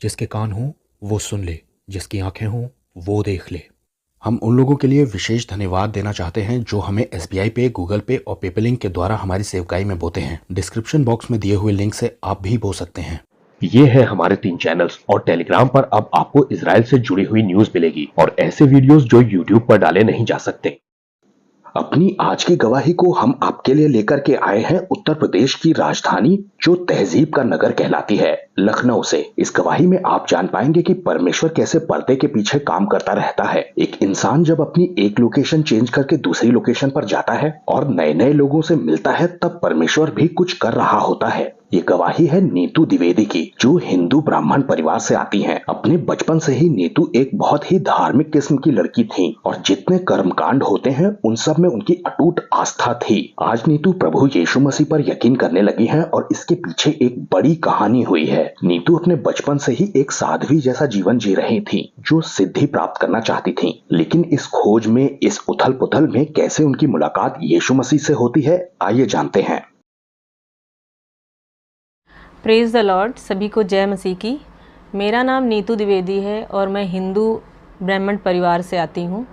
जिसके कान हों वो सुन ले, जिसकी आंखें हों वो देख ले। हम उन लोगों के लिए विशेष धन्यवाद देना चाहते हैं जो हमें SBI पे, गूगल पे और पेपलिंक के द्वारा हमारी सेवकाई में बोते हैं। डिस्क्रिप्शन बॉक्स में दिए हुए लिंक से आप भी बो सकते हैं। ये है हमारे 3 चैनल्स और टेलीग्राम पर अब आपको इजराइल से जुड़ी हुई न्यूज मिलेगी और ऐसे वीडियोस जो यूट्यूब पर डाले नहीं जा सकते। अपनी आज की गवाही को हम आपके लिए लेकर के आए हैं उत्तर प्रदेश की राजधानी जो तहजीब का नगर कहलाती है, लखनऊ से। इस गवाही में आप जान पाएंगे कि परमेश्वर कैसे पर्दे के पीछे काम करता रहता है। एक इंसान जब अपनी एक लोकेशन चेंज करके दूसरी लोकेशन पर जाता है और नए नए लोगों से मिलता है, तब परमेश्वर भी कुछ कर रहा होता है। ये गवाही है नीतू द्विवेदी की, जो हिंदू ब्राह्मण परिवार से आती हैं। अपने बचपन से ही नीतू एक बहुत ही धार्मिक किस्म की लड़की थी और जितने कर्मकांड होते हैं उन सब में उनकी अटूट आस्था थी। आज नीतू प्रभु यीशु मसीह पर यकीन करने लगी हैं और इसके पीछे एक बड़ी कहानी हुई है। नीतू अपने बचपन से ही एक साध्वी जैसा जीवन जी रही थी, जो सिद्धि प्राप्त करना चाहती थी। लेकिन इस खोज में, इस उथल पुथल में कैसे उनकी मुलाकात यीशु मसीह से होती है, आइए जानते हैं। Praise the Lord. सभी को जय मसीह की। मेरा नाम नीतू द्विवेदी है और मैं हिंदू ब्राह्मण परिवार से आती हूँ।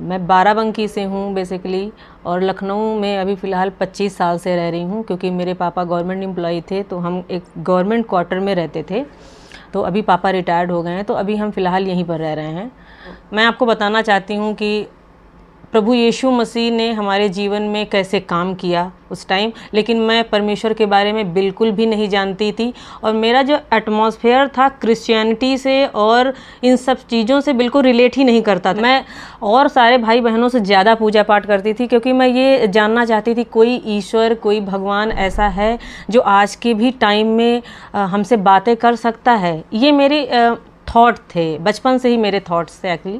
मैं बाराबंकी से हूँ बेसिकली, और लखनऊ में अभी फ़िलहाल 25 साल से रह रही हूँ, क्योंकि मेरे पापा गवर्नमेंट एम्प्लॉई थे तो हम एक गवर्नमेंट क्वार्टर में रहते थे। तो अभी पापा रिटायर्ड हो गए हैं तो अभी हम फ़िलहाल यहीं पर रह रहे हैं। मैं आपको बताना चाहती हूँ कि प्रभु यीशु मसीह ने हमारे जीवन में कैसे काम किया उस टाइम, लेकिन मैं परमेश्वर के बारे में बिल्कुल भी नहीं जानती थी और मेरा जो एटमॉस्फेयर था क्रिश्चियनिटी से और इन सब चीज़ों से बिल्कुल रिलेट ही नहीं करता था। मैं और सारे भाई बहनों से ज़्यादा पूजा पाठ करती थी, क्योंकि मैं ये जानना चाहती थी कोई ईश्वर, कोई भगवान ऐसा है जो आज के भी टाइम में हमसे बातें कर सकता है। ये मेरे थॉट थे, बचपन से ही मेरे थॉट्स थे एक्चुअली।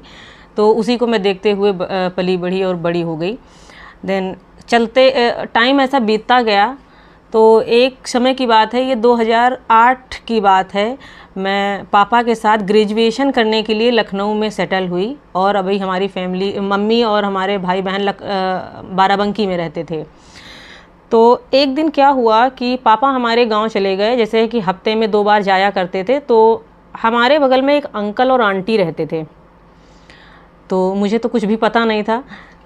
तो उसी को मैं देखते हुए पली बढ़ी और बड़ी हो गई। देन चलते टाइम ऐसा बीतता गया तो एक समय की बात है, ये 2008 की बात है। मैं पापा के साथ ग्रेजुएशन करने के लिए लखनऊ में सेटल हुई और अभी हमारी फैमिली, मम्मी और हमारे भाई बहन बाराबंकी में रहते थे। तो एक दिन क्या हुआ कि पापा हमारे गांव चले गए, जैसे कि हफ्ते में 2 बार जाया करते थे। तो हमारे बगल में एक अंकल और आंटी रहते थे। तो मुझे तो कुछ भी पता नहीं था,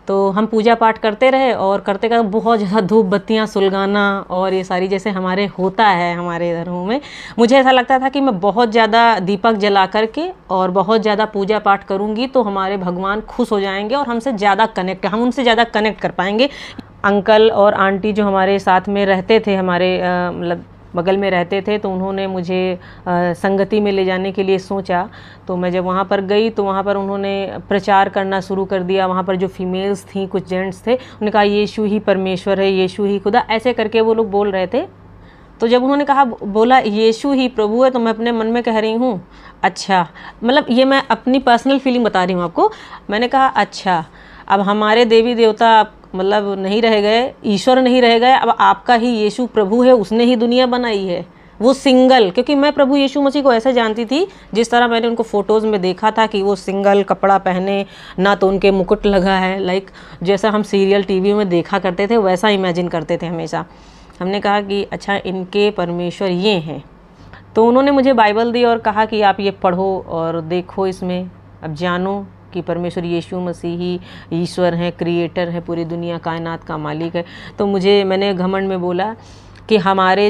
तो हम पूजा पाठ करते रहे और करते करते बहुत ज़्यादा धूप बत्तियाँ सुलगाना और ये सारी जैसे हमारे होता है हमारे धर्मों में, मुझे ऐसा लगता था कि मैं बहुत ज़्यादा दीपक जला करके और बहुत ज़्यादा पूजा पाठ करूँगी तो हमारे भगवान खुश हो जाएंगे और हम उनसे ज़्यादा कनेक्ट कर पाएंगे। अंकल और आंटी जो हमारे साथ में रहते थे, हमारे मतलब बगल में रहते थे, तो उन्होंने मुझे संगति में ले जाने के लिए सोचा। तो मैं जब वहाँ पर गई तो वहाँ पर उन्होंने प्रचार करना शुरू कर दिया। वहाँ पर जो फीमेल्स थी, कुछ जेंट्स थे, उन्होंने कहा यीशु ही परमेश्वर है, यीशु ही खुदा, ऐसे करके वो लोग बोल रहे थे। तो जब उन्होंने बोला यीशु ही प्रभु है, तो मैं अपने मन में कह रही हूँ अच्छा, मतलब ये मैं अपनी पर्सनल फीलिंग बता रही हूँ आपको। मैंने कहा अच्छा, अब हमारे देवी देवता मतलब नहीं रह गए, ईश्वर नहीं रह गए, अब आपका ही यीशु प्रभु है, उसने ही दुनिया बनाई है, वो सिंगल। क्योंकि मैं प्रभु यीशु मसीह को ऐसे जानती थी जिस तरह मैंने उनको फ़ोटोज़ में देखा था कि वो सिंगल कपड़ा पहने, ना तो उनके मुकुट लगा है, लाइक जैसा हम सीरियल टीवी में देखा करते थे वैसा इमेजिन करते थे हमेशा। हमने कहा कि अच्छा इनके परमेश्वर ये हैं। तो उन्होंने मुझे बाइबल दी और कहा कि आप ये पढ़ो और देखो, इसमें अब जानो कि परमेश्वर यीशु मसीह ही ईश्वर है, क्रिएटर है, पूरी दुनिया कायनात का मालिक है। तो मैंने घमंड में बोला कि हमारे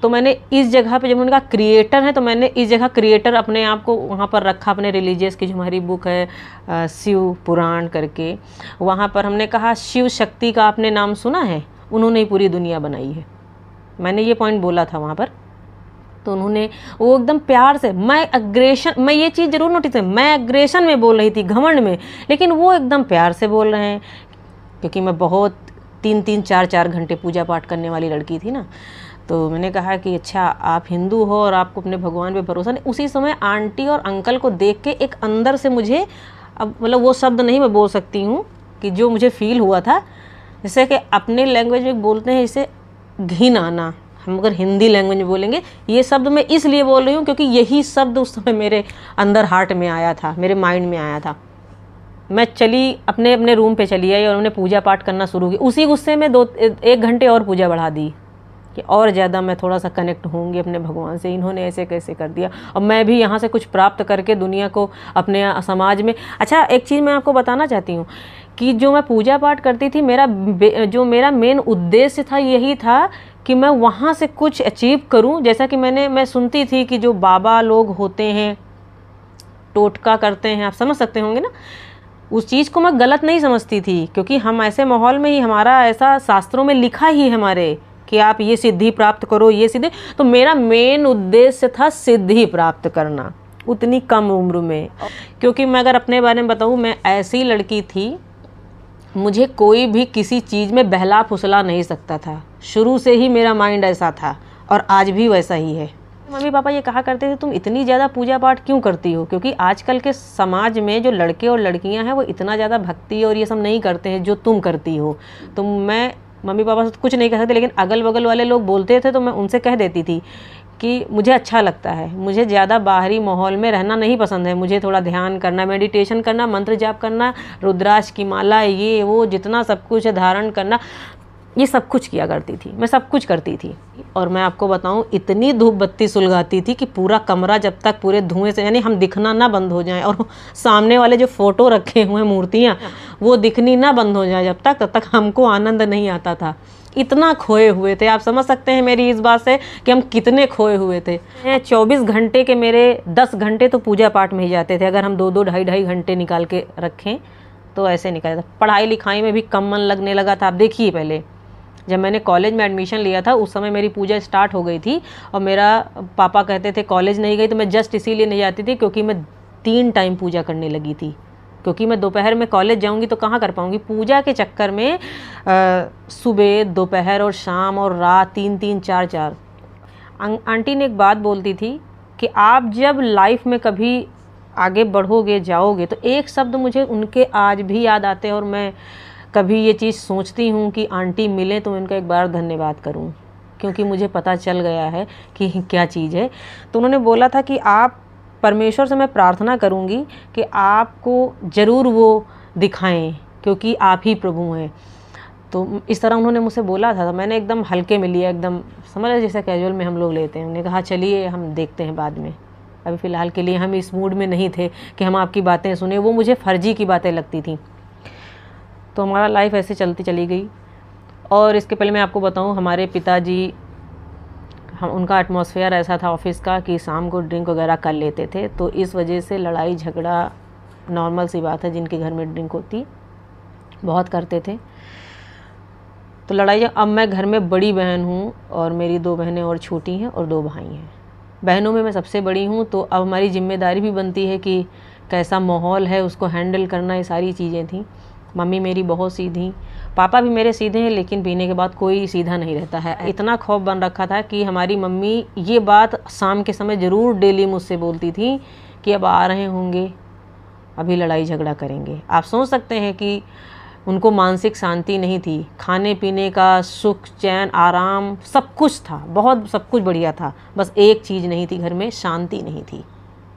तो मैंने इस जगह पे, जब उन्होंने कहा क्रिएटर है, तो मैंने इस जगह क्रिएटर अपने आप को वहाँ पर रखा, अपने रिलीजियस की जो हमारी बुक है शिव पुराण करके, वहाँ पर हमने कहा शिव शक्ति का आपने नाम सुना है, उन्होंने ही पूरी दुनिया बनाई है। मैंने ये पॉइंट बोला था वहाँ पर। तो उन्होंने वो एकदम प्यार से, मैं ये चीज़ ज़रूर नोटिस है, मैं एग्रेशन में बोल रही थी, घमंड में, लेकिन वो एकदम प्यार से बोल रहे हैं, क्योंकि मैं बहुत 3-3, 4-4 घंटे पूजा पाठ करने वाली लड़की थी ना। तो मैंने कहा कि अच्छा आप हिंदू हो और आपको अपने भगवान पे भरोसा नहीं। उसी समय आंटी और अंकल को देख के एक अंदर से मुझे, अब मतलब वो शब्द नहीं मैं बोल सकती हूँ कि जो मुझे फील हुआ था, जैसे कि अपने लैंग्वेज में बोलते हैं इसे घिन आना, हम अगर हिंदी लैंग्वेज में बोलेंगे। ये शब्द मैं इसलिए बोल रही हूँ क्योंकि यही शब्द उस समय मेरे अंदर हार्ट में आया था, मेरे माइंड में आया था। मैं चली अपने रूम पे चली आई और उन्होंने पूजा पाठ करना शुरू किया। उसी गुस्से में 1 घंटे और पूजा बढ़ा दी। कि और ज़्यादा मैं थोड़ा सा कनेक्ट होंगी अपने भगवान से, इन्होंने ऐसे कैसे कर दिया, और मैं भी यहाँ से कुछ प्राप्त करके दुनिया को, अपने समाज में। अच्छा, एक चीज़ मैं आपको बताना चाहती हूँ कि जो मैं पूजा पाठ करती थी, जो मेरा मेन उद्देश्य था यही था कि मैं वहाँ से कुछ अचीव करूँ। जैसा कि मैं सुनती थी कि जो बाबा लोग होते हैं टोटका करते हैं, आप समझ सकते होंगे ना, उस चीज़ को मैं गलत नहीं समझती थी, क्योंकि हम ऐसे माहौल में ही, हमारा ऐसा शास्त्रों में लिखा ही हमारे कि आप ये सिद्धि प्राप्त करो, ये सिद्धि। तो मेरा मेन उद्देश्य था सिद्धि प्राप्त करना उतनी कम उम्र में। क्योंकि मैं अगर अपने बारे में बताऊँ, मैं ऐसी लड़की थी, मुझे कोई भी किसी चीज़ में बहला फुसला नहीं सकता था। शुरू से ही मेरा माइंड ऐसा था और आज भी वैसा ही है। मम्मी पापा ये कहा करते थे, तुम इतनी ज़्यादा पूजा पाठ क्यों करती हो? क्योंकि आजकल के समाज में जो लड़के और लड़कियां हैं वो इतना ज़्यादा भक्ति और ये सब नहीं करते हैं जो तुम करती हो। तो मैं मम्मी पापा से कुछ नहीं कह सकते, लेकिन अगल बगल वाले लोग बोलते थे तो मैं उनसे कह देती थी कि मुझे अच्छा लगता है, मुझे ज़्यादा बाहरी माहौल में रहना नहीं पसंद है, मुझे थोड़ा ध्यान करना, मेडिटेशन करना, मंत्र जाप करना, रुद्राक्ष की माला, ये वो जितना सब कुछ है धारण करना, ये सब कुछ किया करती थी, मैं सब कुछ करती थी। और मैं आपको बताऊं, इतनी धूप बत्ती सुलगाती थी कि पूरा कमरा जब तक पूरे धुएं से, यानी हम दिखना ना बंद हो जाएं, और सामने वाले जो फोटो रखे हुए मूर्तियां वो दिखनी ना बंद हो जाए जब तक, तब तक हमको आनंद नहीं आता था। इतना खोए हुए थे, आप समझ सकते हैं मेरी इस बात से कि हम कितने खोए हुए थे। 24 घंटे के मेरे 10 घंटे तो पूजा पाठ में ही जाते थे। अगर हम 2-2 ढाई घंटे निकाल के रखें तो ऐसे निकल था। पढ़ाई लिखाई में भी कम मन लगने लगा था। आप देखिए, पहले जब मैंने कॉलेज में एडमिशन लिया था उस समय मेरी पूजा स्टार्ट हो गई थी, और मेरा पापा कहते थे कॉलेज नहीं गई, तो मैं जस्ट इसीलिए नहीं जाती थी क्योंकि मैं 3 टाइम पूजा करने लगी थी। क्योंकि मैं दोपहर में कॉलेज जाऊंगी तो कहाँ कर पाऊंगी, पूजा के चक्कर में सुबह, दोपहर और शाम और रात 3-3, 4-4। आंटी ने एक बात बोलती थी कि आप जब लाइफ में कभी आगे बढ़ोगे, जाओगे, तो एक शब्द मुझे उनके आज भी याद आते हैं, और मैं कभी ये चीज़ सोचती हूँ कि आंटी मिले तो उनका एक बार धन्यवाद करूँ, क्योंकि मुझे पता चल गया है कि क्या चीज़ है। तो उन्होंने बोला था कि आप, परमेश्वर से मैं प्रार्थना करूँगी कि आपको ज़रूर वो दिखाएं, क्योंकि आप ही प्रभु हैं। तो इस तरह उन्होंने मुझसे बोला था, तो मैंने एकदम हल्के में लिया, एकदम समझ रहे जैसे कैजुअल में हम लोग लेते हैं। उन्होंने कहा चलिए हम देखते हैं बाद में, अभी फ़िलहाल के लिए हम इस मूड में नहीं थे कि हम आपकी बातें सुने। वो मुझे फर्जी की बातें लगती थी। तो हमारा लाइफ ऐसे चलती चली गई। और इसके पहले मैं आपको बताऊं, हमारे पिताजी, हम, उनका एटमॉस्फेयर ऐसा था ऑफिस का कि शाम को ड्रिंक वगैरह कर लेते थे, तो इस वजह से लड़ाई झगड़ा नॉर्मल सी बात है, जिनके घर में ड्रिंक होती बहुत करते थे। तो लड़ाई, अब मैं घर में बड़ी बहन हूँ और मेरी 2 बहनें और छोटी हैं और 2 भाई हैं। बहनों में मैं सबसे बड़ी हूँ, तो अब हमारी जिम्मेदारी भी बनती है कि कैसा माहौल है उसको हैंडल करना, ये सारी चीज़ें थी। मम्मी मेरी बहुत सीधी, पापा भी मेरे सीधे हैं, लेकिन पीने के बाद कोई सीधा नहीं रहता है। इतना खौफ बन रखा था कि हमारी मम्मी ये बात शाम के समय ज़रूर डेली मुझसे बोलती थी कि अब आ रहे होंगे, अभी लड़ाई झगड़ा करेंगे। आप सोच सकते हैं कि उनको मानसिक शांति नहीं थी। खाने पीने का सुख, चैन, आराम सब कुछ था, बहुत सब कुछ बढ़िया था, बस एक चीज़ नहीं थी, घर में शांति नहीं थी।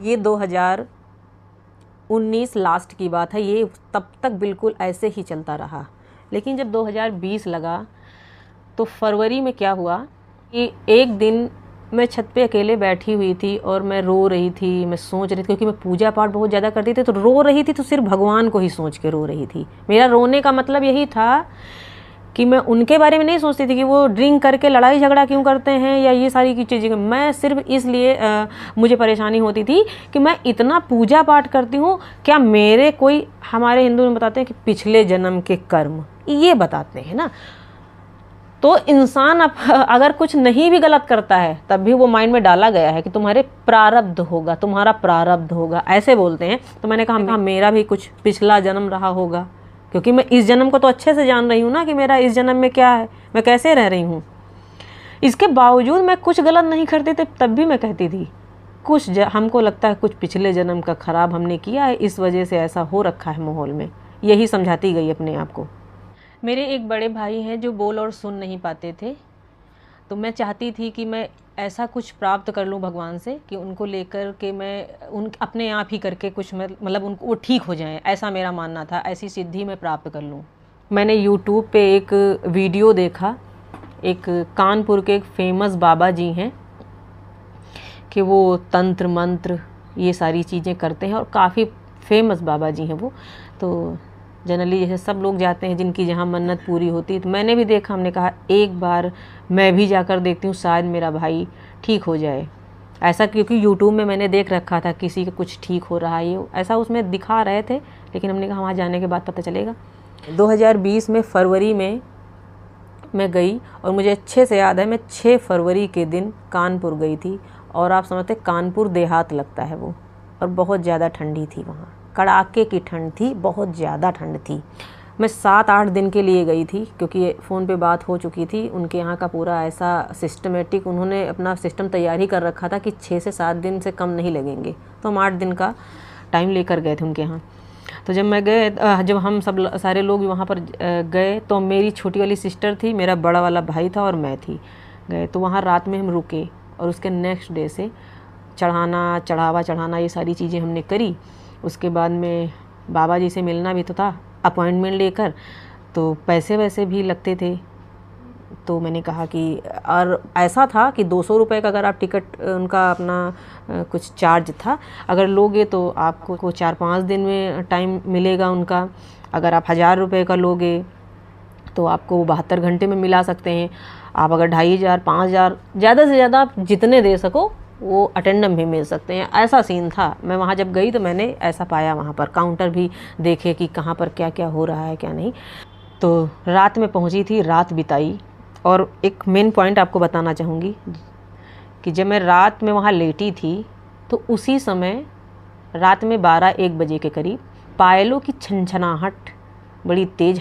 ये 2019 लास्ट की बात है, ये तब तक बिल्कुल ऐसे ही चलता रहा। लेकिन जब 2020 लगा तो फरवरी में क्या हुआ कि एक दिन मैं छत पे अकेले बैठी हुई थी और मैं रो रही थी। मैं सोच रही थी, क्योंकि मैं पूजा पाठ बहुत ज़्यादा करती थी, तो रो रही थी तो सिर्फ भगवान को ही सोच के रो रही थी। मेरा रोने का मतलब यही था कि मैं उनके बारे में नहीं सोचती थी कि वो ड्रिंक करके लड़ाई झगड़ा क्यों करते हैं या ये सारी की चीज़ें। मैं सिर्फ इसलिए मुझे परेशानी होती थी कि मैं इतना पूजा पाठ करती हूँ, क्या मेरे कोई, हमारे हिंदू में बताते हैं कि पिछले जन्म के कर्म ये बताते हैं ना, तो इंसान अगर कुछ नहीं भी गलत करता है तब भी वो माइंड में डाला गया है कि तुम्हारे प्रारब्ध होगा, तुम्हारा प्रारब्ध होगा, ऐसे बोलते हैं। तो मैंने कहा मेरा भी कुछ पिछला जन्म रहा होगा, क्योंकि मैं इस जन्म को तो अच्छे से जान रही हूँ ना कि मेरा इस जन्म में क्या है, मैं कैसे रह रही हूँ। इसके बावजूद मैं कुछ गलत नहीं करती थी, तब भी मैं कहती थी कुछ हमको लगता है कुछ पिछले जन्म का खराब हमने किया है, इस वजह से ऐसा हो रखा है माहौल में। यही समझाती गई अपने आप को। मेरे एक बड़े भाई हैं जो बोल और सुन नहीं पाते थे, तो मैं चाहती थी कि मैं ऐसा कुछ प्राप्त कर लूँ भगवान से कि उनको लेकर के मैं अपने आप ही करके कुछ मतलब उनको वो ठीक हो जाएं, ऐसा मेरा मानना था। ऐसी सिद्धि मैं प्राप्त कर लूँ। मैंने यूट्यूब पे एक वीडियो देखा, एक कानपुर के एक फेमस बाबा जी हैं कि वो तंत्र मंत्र ये सारी चीज़ें करते हैं और काफ़ी फेमस बाबा जी हैं वो। तो जनरली जैसे सब लोग जाते हैं जिनकी जहाँ मन्नत पूरी होती है, तो मैंने भी देखा, हमने कहा एक बार मैं भी जाकर देखती हूँ, शायद मेरा भाई ठीक हो जाए। ऐसा क्योंकि यूट्यूब में मैंने देख रखा था किसी का कुछ ठीक हो रहा है, ये ऐसा उसमें दिखा रहे थे, लेकिन हमने कहा वहाँ जाने के बाद पता चलेगा। 2020 में फरवरी में मैं गई और मुझे अच्छे से याद है, मैं 6 फरवरी के दिन कानपुर गई थी और आप समझते कानपुर देहात लगता है वो, और बहुत ज़्यादा ठंडी थी वहाँ, कड़ाके की ठंड थी, बहुत ज़्यादा ठंड थी। मैं 7-8 दिन के लिए गई थी क्योंकि फ़ोन पे बात हो चुकी थी। उनके यहाँ का पूरा ऐसा सिस्टमेटिक उन्होंने अपना सिस्टम तैयार ही कर रखा था कि 6 से 7 दिन से कम नहीं लगेंगे, तो हम 8 दिन का टाइम लेकर गए थे उनके यहाँ। तो जब मैं गए, जब हम सब सारे लोग वहाँ पर गए, तो मेरी छोटी वाली सिस्टर थी, मेरा बड़ा वाला भाई था और मैं थी। गए तो वहाँ रात में हम रुके और उसके नेक्स्ट डे से चढ़ावा चढ़ाना ये सारी चीज़ें हमने करी। उसके बाद में बाबा जी से मिलना भी तो था अपॉइंटमेंट लेकर, तो पैसे वैसे भी लगते थे। तो मैंने कहा कि, और ऐसा था कि 200 रुपये का अगर आप टिकट, उनका अपना कुछ चार्ज था, अगर लोगे तो आपको 4-5 दिन में टाइम मिलेगा उनका। अगर आप 1000 रुपये का लोगे तो आपको 72 घंटे में मिला सकते हैं। आप अगर 2500, 5000, ज़्यादा से ज़्यादा आप जितने दे सको वो अटेंडम भी मिल सकते हैं, ऐसा सीन था। मैं वहाँ जब गई तो मैंने ऐसा पाया, वहाँ पर काउंटर भी देखे कि कहाँ पर क्या क्या हो रहा है क्या नहीं। तो रात में पहुँची थी, रात बिताई। और एक मेन पॉइंट आपको बताना चाहूँगी कि जब मैं रात में वहाँ लेटी थी तो उसी समय रात में 12-1 बजे के करीब पायलों की छनछनाहट बड़ी तेज़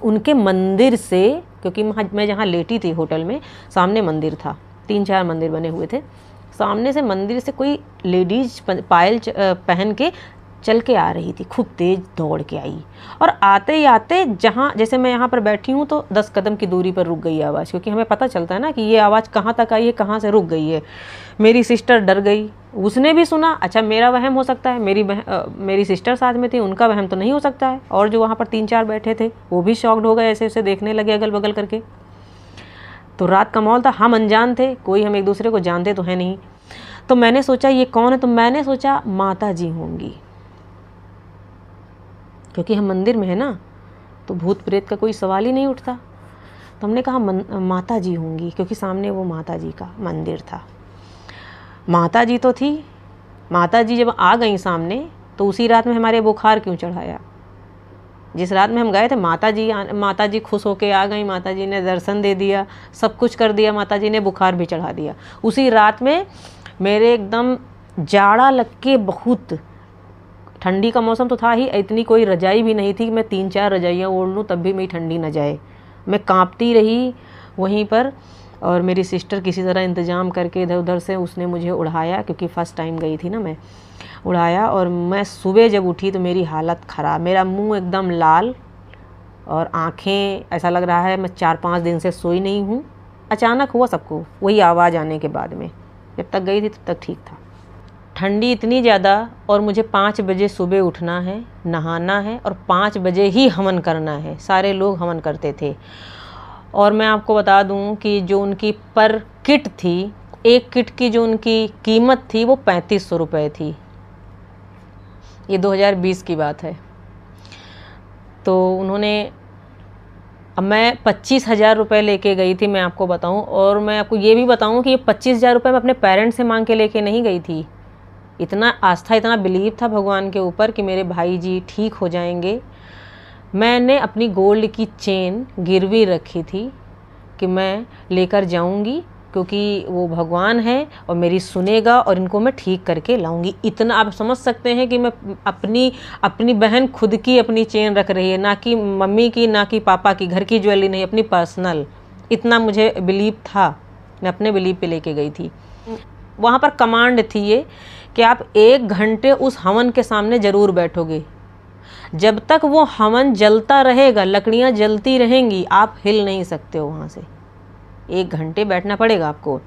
उनके मंदिर से, क्योंकि मैं जहाँ लेटी थी होटल में सामने मंदिर था, 3-4 मंदिर बने हुए थे, सामने से मंदिर से कोई लेडीज पायल पहन के चल के आ रही थी, खूब तेज़ दौड़ के आई। और आते ही आते जहाँ, जैसे मैं यहाँ पर बैठी हूँ तो 10 कदम की दूरी पर रुक गई आवाज़, क्योंकि हमें पता चलता है ना कि ये आवाज़ कहाँ तक आई है, कहाँ से रुक गई है। मेरी सिस्टर डर गई, उसने भी सुना। अच्छा, मेरा वहम हो सकता है, मेरी सिस्टर साथ में थी, उनका वहम तो नहीं हो सकता है। और जो वहाँ पर 3-4 बैठे थे वो भी शॉक्ड हो गए, ऐसे ऐसे देखने लगे अगल बगल करके। तो रात का माहौल था, हम अनजान थे, कोई हम एक दूसरे को जानते तो है नहीं। तो मैंने सोचा ये कौन है, तो मैंने सोचा माता जी होंगी, क्योंकि हम मंदिर में है ना, तो भूत प्रेत का कोई सवाल ही नहीं उठता। तो हमने कहा माता जी होंगी, क्योंकि सामने वो माता जी का मंदिर था। माता जी तो थी। माता जी जब आ गई सामने तो उसी रात में हमारे बुखार क्यों चढ़ाया? जिस रात में हम गए थे माता जी खुश होके आ गई, माता जी ने दर्शन दे दिया, सब कुछ कर दिया, माता जी ने बुखार भी चढ़ा दिया। उसी रात में मेरे एकदम जाड़ा लग के, बहुत ठंडी का मौसम तो था ही, इतनी कोई रजाई भी नहीं थी कि मैं 3-4 रजाइयाँ ओढ़ लूँ तब भी मेरी ठंडी न जाए। मैं कांपती रही वहीं पर, और मेरी सिस्टर किसी तरह इंतज़ाम करके इधर उधर से उसने मुझे उड़ाया, क्योंकि फ़र्स्ट टाइम गई थी ना मैं, उड़ाया। और मैं सुबह जब उठी तो मेरी हालत ख़राब, मेरा मुंह एकदम लाल और आँखें, ऐसा लग रहा है मैं 4-5 दिन से सोई नहीं हूँ। अचानक हुआ सबको, वही आवाज़ आने के बाद में। जब तक गई थी तब तक ठीक था। ठंडी इतनी ज़्यादा, और मुझे 5 बजे सुबह उठना है, नहाना है और 5 बजे ही हवन करना है। सारे लोग हवन करते थे। और मैं आपको बता दूं कि जो उनकी पर किट थी, एक किट की जो उनकी कीमत थी वो 3500 रुपये थी। ये 2020 की बात है। तो उन्होंने, अब मैं 25,000 रुपये लेके गई थी, मैं आपको बताऊं। और मैं आपको ये भी बताऊं कि ये 25,000 रुपये मैं अपने पेरेंट्स से मांग के लेके नहीं गई थी। इतना आस्था, इतना बिलीव था भगवान के ऊपर कि मेरे भाई जी ठीक हो जाएंगे। मैंने अपनी गोल्ड की चेन गिरवी रखी थी कि मैं लेकर जाऊंगी, क्योंकि वो भगवान है और मेरी सुनेगा और इनको मैं ठीक करके लाऊंगी। इतना आप समझ सकते हैं कि मैं अपनी बहन खुद की अपनी चेन रख रही है, ना कि मम्मी की, ना कि पापा की, घर की ज्वेलरी नहीं, अपनी पर्सनल। इतना मुझे बिलीव था, मैं अपने बिलीव पे लेके गई थी। वहाँ पर कमांड थी ये कि आप 1 घंटे उस हवन के सामने ज़रूर बैठोगे। जब तक वो हवन जलता रहेगा, लकड़ियाँ जलती रहेंगी, आप हिल नहीं सकते हो वहाँ से। 1 घंटे बैठना पड़ेगा आपको।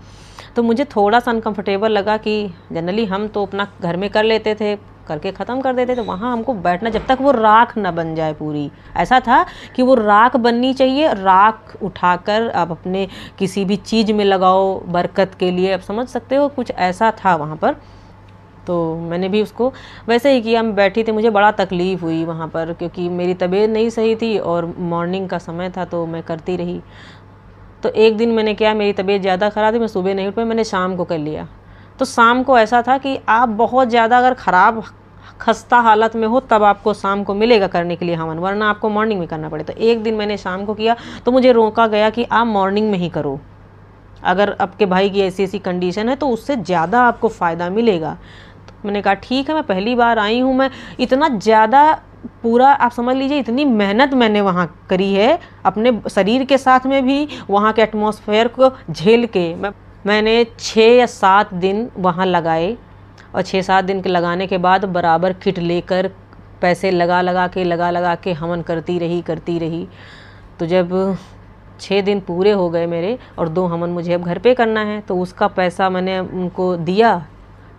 तो मुझे थोड़ा सा अनकंफर्टेबल लगा कि जनरली हम तो अपना घर में कर लेते थे, करके ख़त्म कर देते थे। वहाँ हमको बैठना जब तक वो राख ना बन जाए पूरी, ऐसा था कि वो राख बननी चाहिए। राख उठाकर आप अपने किसी भी चीज़ में लगाओ बरकत के लिए, आप समझ सकते हो, कुछ ऐसा था वहाँ पर। तो मैंने भी उसको वैसे ही किया। मैं बैठी थी, मुझे बड़ा तकलीफ़ हुई वहाँ पर, क्योंकि मेरी तबीयत नहीं सही थी और मॉर्निंग का समय था, तो मैं करती रही। तो एक दिन मैंने क्या, मेरी तबीयत ज़्यादा ख़राब थी, मैं सुबह नहीं उठ पाई, मैंने शाम को कर लिया। तो शाम को ऐसा था कि आप बहुत ज़्यादा अगर ख़राब खस्ता हालत में हो तब आपको शाम को मिलेगा करने के लिए हवन, वरना आपको मॉर्निंग में करना पड़े। तो एक दिन मैंने शाम को किया, तो मुझे रोका गया कि आप मॉर्निंग में ही करो, अगर आपके भाई की ऐसी ऐसी कंडीशन है तो उससे ज़्यादा आपको फ़ायदा मिलेगा। तो मैंने कहा ठीक है, मैं पहली बार आई हूँ, मैं इतना ज़्यादा पूरा आप समझ लीजिए इतनी मेहनत मैंने वहाँ करी है अपने शरीर के साथ में भी, वहाँ के एटमॉस्फेयर को झेल के मैंने 6 या 7 दिन वहाँ लगाए। और 6-7 दिन के लगाने के बाद बराबर किट लेकर पैसे लगा लगा के हवन करती रही। तो जब 6 दिन पूरे हो गए मेरे और 2 हवन मुझे अब घर पे करना है, तो उसका पैसा मैंने उनको दिया,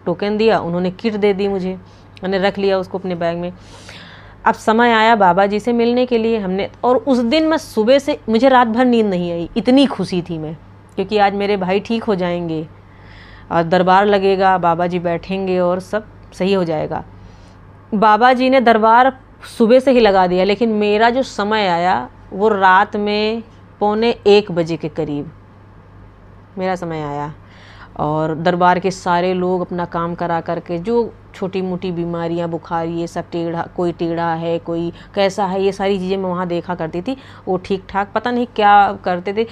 टोकन दिया, उन्होंने किट दे दी मुझे, मैंने रख लिया उसको अपने बैग में। अब समय आया बाबा जी से मिलने के लिए हमने, और उस दिन मैं सुबह से, मुझे रात भर नींद नहीं आई, इतनी खुशी थी मैं, क्योंकि आज मेरे भाई ठीक हो जाएंगे और दरबार लगेगा, बाबा जी बैठेंगे और सब सही हो जाएगा। बाबा जी ने दरबार सुबह से ही लगा दिया, लेकिन मेरा जो समय आया वो रात में 12:45 बजे के करीब मेरा समय आया। और दरबार के सारे लोग अपना काम करा करके, जो छोटी मोटी बीमारियां, बुखार, ये सब टेढ़ा, कोई टेढ़ा है, कोई कैसा है, ये सारी चीज़ें मैं वहाँ देखा करती थी। वो ठीक ठाक पता नहीं क्या करते थे।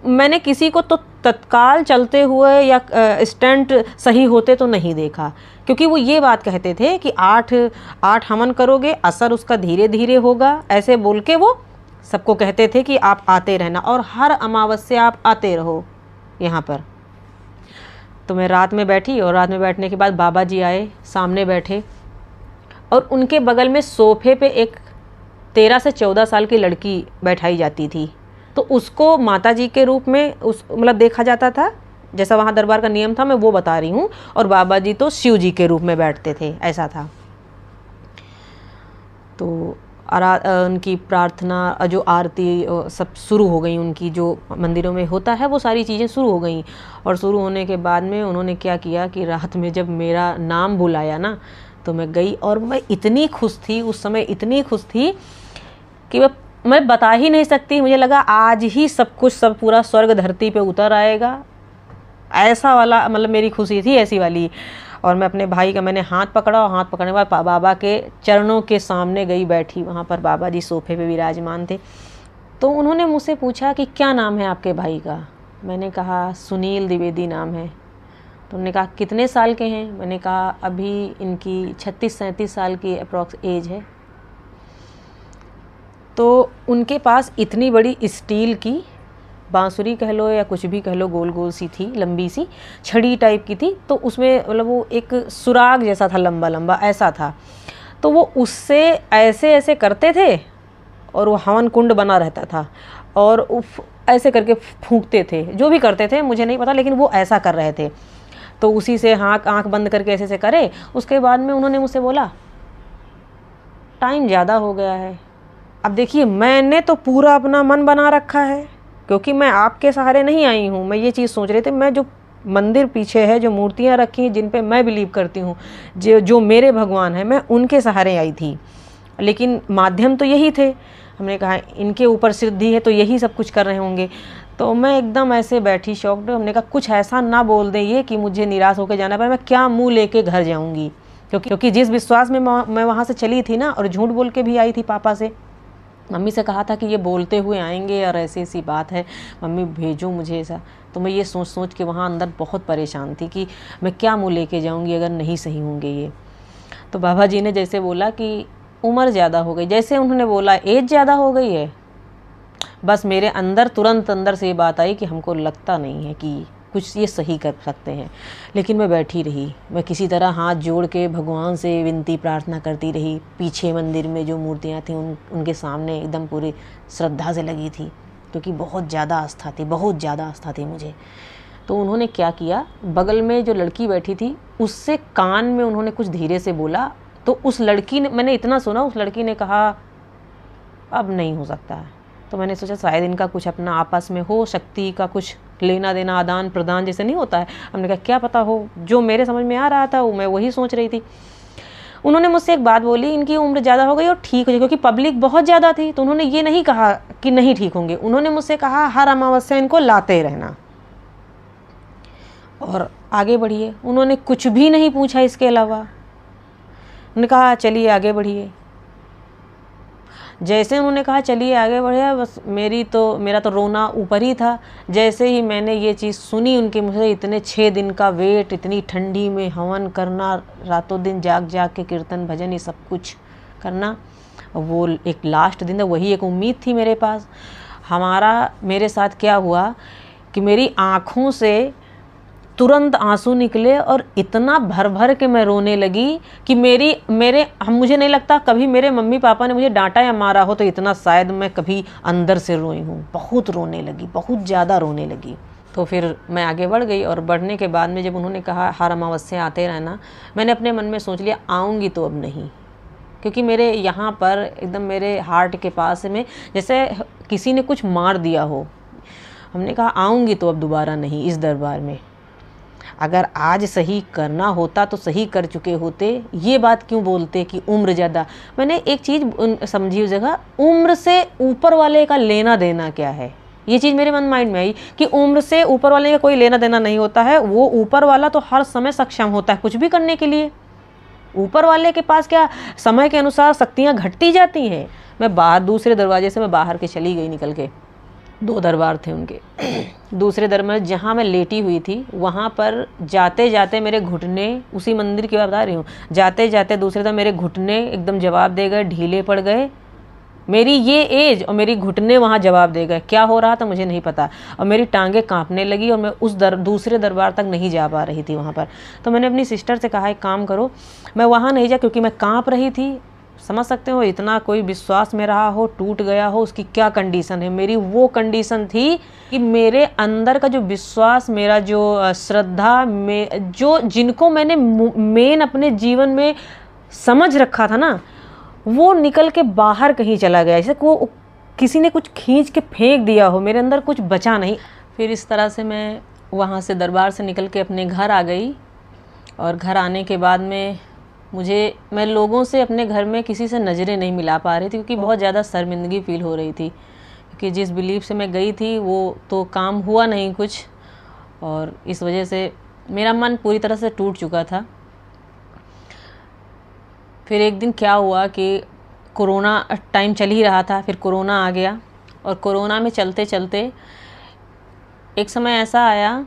मैंने किसी को तो तत्काल चलते हुए या स्टंट सही होते तो नहीं देखा, क्योंकि वो ये बात कहते थे कि 8 हवन करोगे, असर उसका धीरे धीरे होगा, ऐसे बोल के वो सबको कहते थे कि आप आते रहना और हर अमावस्या आप आते रहो यहाँ पर। तो मैं रात में बैठी और रात में बैठने के बाद बाबा जी आए, सामने बैठे और उनके बगल में सोफे पे एक 13 से 14 साल की लड़की बैठाई जाती थी। तो उसको माता जी के रूप में मतलब देखा जाता था, जैसा वहाँ दरबार का नियम था, मैं वो बता रही हूँ। और बाबा जी तो शिव जी के रूप में बैठते थे, ऐसा था। तो उनकी प्रार्थना, जो आरती सब शुरू हो गई, उनकी जो मंदिरों में होता है वो सारी चीज़ें शुरू हो गई। और शुरू होने के बाद में उन्होंने क्या किया कि रात में जब मेरा नाम बुलाया ना, तो मैं गई और मैं इतनी खुश थी उस समय, इतनी खुश थी कि मैं बता ही नहीं सकती। मुझे लगा आज ही सब कुछ, सब पूरा स्वर्ग धरती पे उतर आएगा, ऐसा वाला मतलब मेरी खुशी थी, ऐसी वाली। और मैं अपने भाई का मैंने हाथ पकड़ा और हाथ पकड़ने के बाद बाबा के चरणों के सामने गई बैठी। वहाँ पर बाबा जी सोफे पे विराजमान थे। तो उन्होंने मुझसे पूछा कि क्या नाम है आपके भाई का। मैंने कहा सुनील द्विवेदी नाम है। तो उन्होंने कहा कितने साल के हैं। मैंने कहा अभी इनकी 36-37 साल की अप्रॉक्स एज है। तो उनके पास इतनी बड़ी स्टील की बांसुरी कह लो या कुछ भी कह लो, गोल गोल सी थी, लंबी सी छड़ी टाइप की थी। तो उसमें मतलब वो एक सुराग जैसा था, लंबा लंबा ऐसा था। तो वो उससे ऐसे ऐसे करते थे और वो हवन कुंड बना रहता था और ऐसे करके फूंकते थे। जो भी करते थे मुझे नहीं पता, लेकिन वो ऐसा कर रहे थे। तो उसी से आँख बंद करके ऐसे ऐसे करे। उसके बाद में उन्होंने मुझसे बोला टाइम ज़्यादा हो गया है। अब देखिए, मैंने तो पूरा अपना मन बना रखा है, क्योंकि मैं आपके सहारे नहीं आई हूँ। मैं ये चीज़ सोच रही थी, मैं जो मंदिर पीछे है, जो मूर्तियाँ रखी हैं जिन पे मैं बिलीव करती हूँ, जो मेरे भगवान हैं, मैं उनके सहारे आई थी। लेकिन माध्यम तो यही थे। हमने कहा इनके ऊपर सिद्धि है तो यही सब कुछ कर रहे होंगे। तो मैं एकदम ऐसे बैठी शॉक्ड। हमने कहा कुछ ऐसा ना बोल दें ये कि मुझे निराश होकर जाना पड़े। मैं क्या मुँह लेके घर जाऊँगी, क्योंकि जिस विश्वास में मैं वहाँ से चली थी ना, और झूठ बोल के भी आई थी पापा से। मम्मी से कहा था कि ये बोलते हुए आएंगे और ऐसी ऐसी बात है, मम्मी भेजो मुझे ऐसा। तो मैं ये सोच सोच के वहाँ अंदर बहुत परेशान थी कि मैं क्या मुँह लेके जाऊँगी अगर नहीं सही होंगे ये। तो बाबा जी ने जैसे बोला कि उम्र ज़्यादा हो गई, जैसे उन्होंने बोला एज ज़्यादा हो गई है, बस मेरे अंदर तुरंत अंदर से ये बात आई कि हमको लगता नहीं है कि कुछ ये सही कर सकते हैं। लेकिन मैं बैठी रही, मैं किसी तरह हाथ जोड़ के भगवान से विनती प्रार्थना करती रही। पीछे मंदिर में जो मूर्तियाँ थीं उनके सामने एकदम पूरी श्रद्धा से लगी थी, क्योंकि बहुत ज़्यादा आस्था थी, बहुत ज़्यादा आस्था थी मुझे। तो उन्होंने क्या किया, बगल में जो लड़की बैठी थी उससे कान में उन्होंने कुछ धीरे से बोला तो उस लड़की ने, मैंने इतना सुना, उस लड़की ने कहा अब नहीं हो सकता है। तो मैंने सोचा शायद इनका कुछ अपना आपस में हो, शक्ति का कुछ लेना देना, आदान प्रदान जैसे नहीं होता है। हमने कहा क्या पता हो, जो मेरे समझ में आ रहा था वो मैं वही सोच रही थी। उन्होंने मुझसे एक बात बोली, इनकी उम्र ज़्यादा हो गई और ठीक हो जाए, क्योंकि पब्लिक बहुत ज़्यादा थी। तो उन्होंने ये नहीं कहा कि नहीं ठीक होंगे, उन्होंने मुझसे कहा हर अमावस्या इनको लाते रहना और आगे बढ़िए। उन्होंने कुछ भी नहीं पूछा इसके अलावा। उन्होंने कहा चलिए आगे बढ़िए। जैसे उन्होंने कहा चलिए आगे बढ़िए, बस मेरा तो रोना ऊपर ही था। जैसे ही मैंने ये चीज़ सुनी उनके मुँह से, इतने 6 दिन का वेट, इतनी ठंडी में हवन करना, रातों दिन जाग जाग के कीर्तन भजन ये सब कुछ करना, वो एक लास्ट दिन था, वही एक उम्मीद थी मेरे पास। मेरे साथ क्या हुआ कि मेरी आँखों से तुरंत आंसू निकले और इतना भर भर के मैं रोने लगी कि मुझे नहीं लगता कभी मेरे मम्मी पापा ने मुझे डांटा या मारा हो तो इतना शायद मैं कभी अंदर से रोई हूँ। बहुत रोने लगी, बहुत ज़्यादा रोने लगी। तो फिर मैं आगे बढ़ गई और बढ़ने के बाद में जब उन्होंने कहा हर अमावस्या आते रहना, मैंने अपने मन में सोच लिया आऊँगी तो अब नहीं, क्योंकि मेरे यहाँ पर एकदम मेरे हार्ट के पास में जैसे किसी ने कुछ मार दिया हो। हमने कहा आऊँगी तो अब दोबारा नहीं इस दरबार में। अगर आज सही करना होता तो सही कर चुके होते, ये बात क्यों बोलते कि उम्र ज़्यादा। मैंने एक चीज़ समझी उस जगह, उम्र से ऊपर वाले का लेना देना क्या है। ये चीज़ मेरे माइंड में आई कि उम्र से ऊपर वाले का कोई लेना देना नहीं होता है। वो ऊपर वाला तो हर समय सक्षम होता है कुछ भी करने के लिए। ऊपर वाले के पास क्या समय के अनुसार शक्तियाँ घटती जाती हैं। मैं दूसरे दरवाजे से मैं बाहर के चली गई निकल के। 2 दरबार थे उनके। दूसरे दरबार जहाँ मैं लेटी हुई थी वहाँ पर जाते जाते मेरे घुटने, उसी मंदिर की बात बता रही हूँ, जाते जाते दूसरे दरबार मेरे घुटने एकदम जवाब दे गए, ढीले पड़ गए। मेरी ये एज और मेरी घुटने वहाँ जवाब दे गए। क्या हो रहा था मुझे नहीं पता, और मेरी टांगें कांपने लगी और मैं दूसरे दरबार तक नहीं जा पा रही थी वहाँ पर। तो मैंने अपनी सिस्टर से कहा एक काम करो, मैं वहाँ नहीं जा, क्योंकि मैं काँप रही थी। समझ सकते हो, इतना कोई विश्वास में रहा हो, टूट गया हो, उसकी क्या कंडीशन है। मेरी वो कंडीशन थी कि मेरे अंदर का जो विश्वास, मेरा जो श्रद्धा में जो जिनको मैंने मेन अपने जीवन में समझ रखा था ना, वो निकल के बाहर कहीं चला गया, जैसे वो किसी ने कुछ खींच के फेंक दिया हो। मेरे अंदर कुछ बचा नहीं। फिर इस तरह से मैं वहाँ से दरबार से निकल के अपने घर आ गई। और घर आने के बाद में मैं लोगों से अपने घर में किसी से नज़रें नहीं मिला पा रही थी, क्योंकि बहुत ज़्यादा शर्मिंदगी फील हो रही थी, क्योंकि जिस बिलीफ से मैं गई थी वो तो काम हुआ नहीं कुछ, और इस वजह से मेरा मन पूरी तरह से टूट चुका था। फिर एक दिन क्या हुआ कि कोरोना टाइम चल ही रहा था, फिर कोरोना आ गया। और कोरोना में चलते चलते एक समय ऐसा आया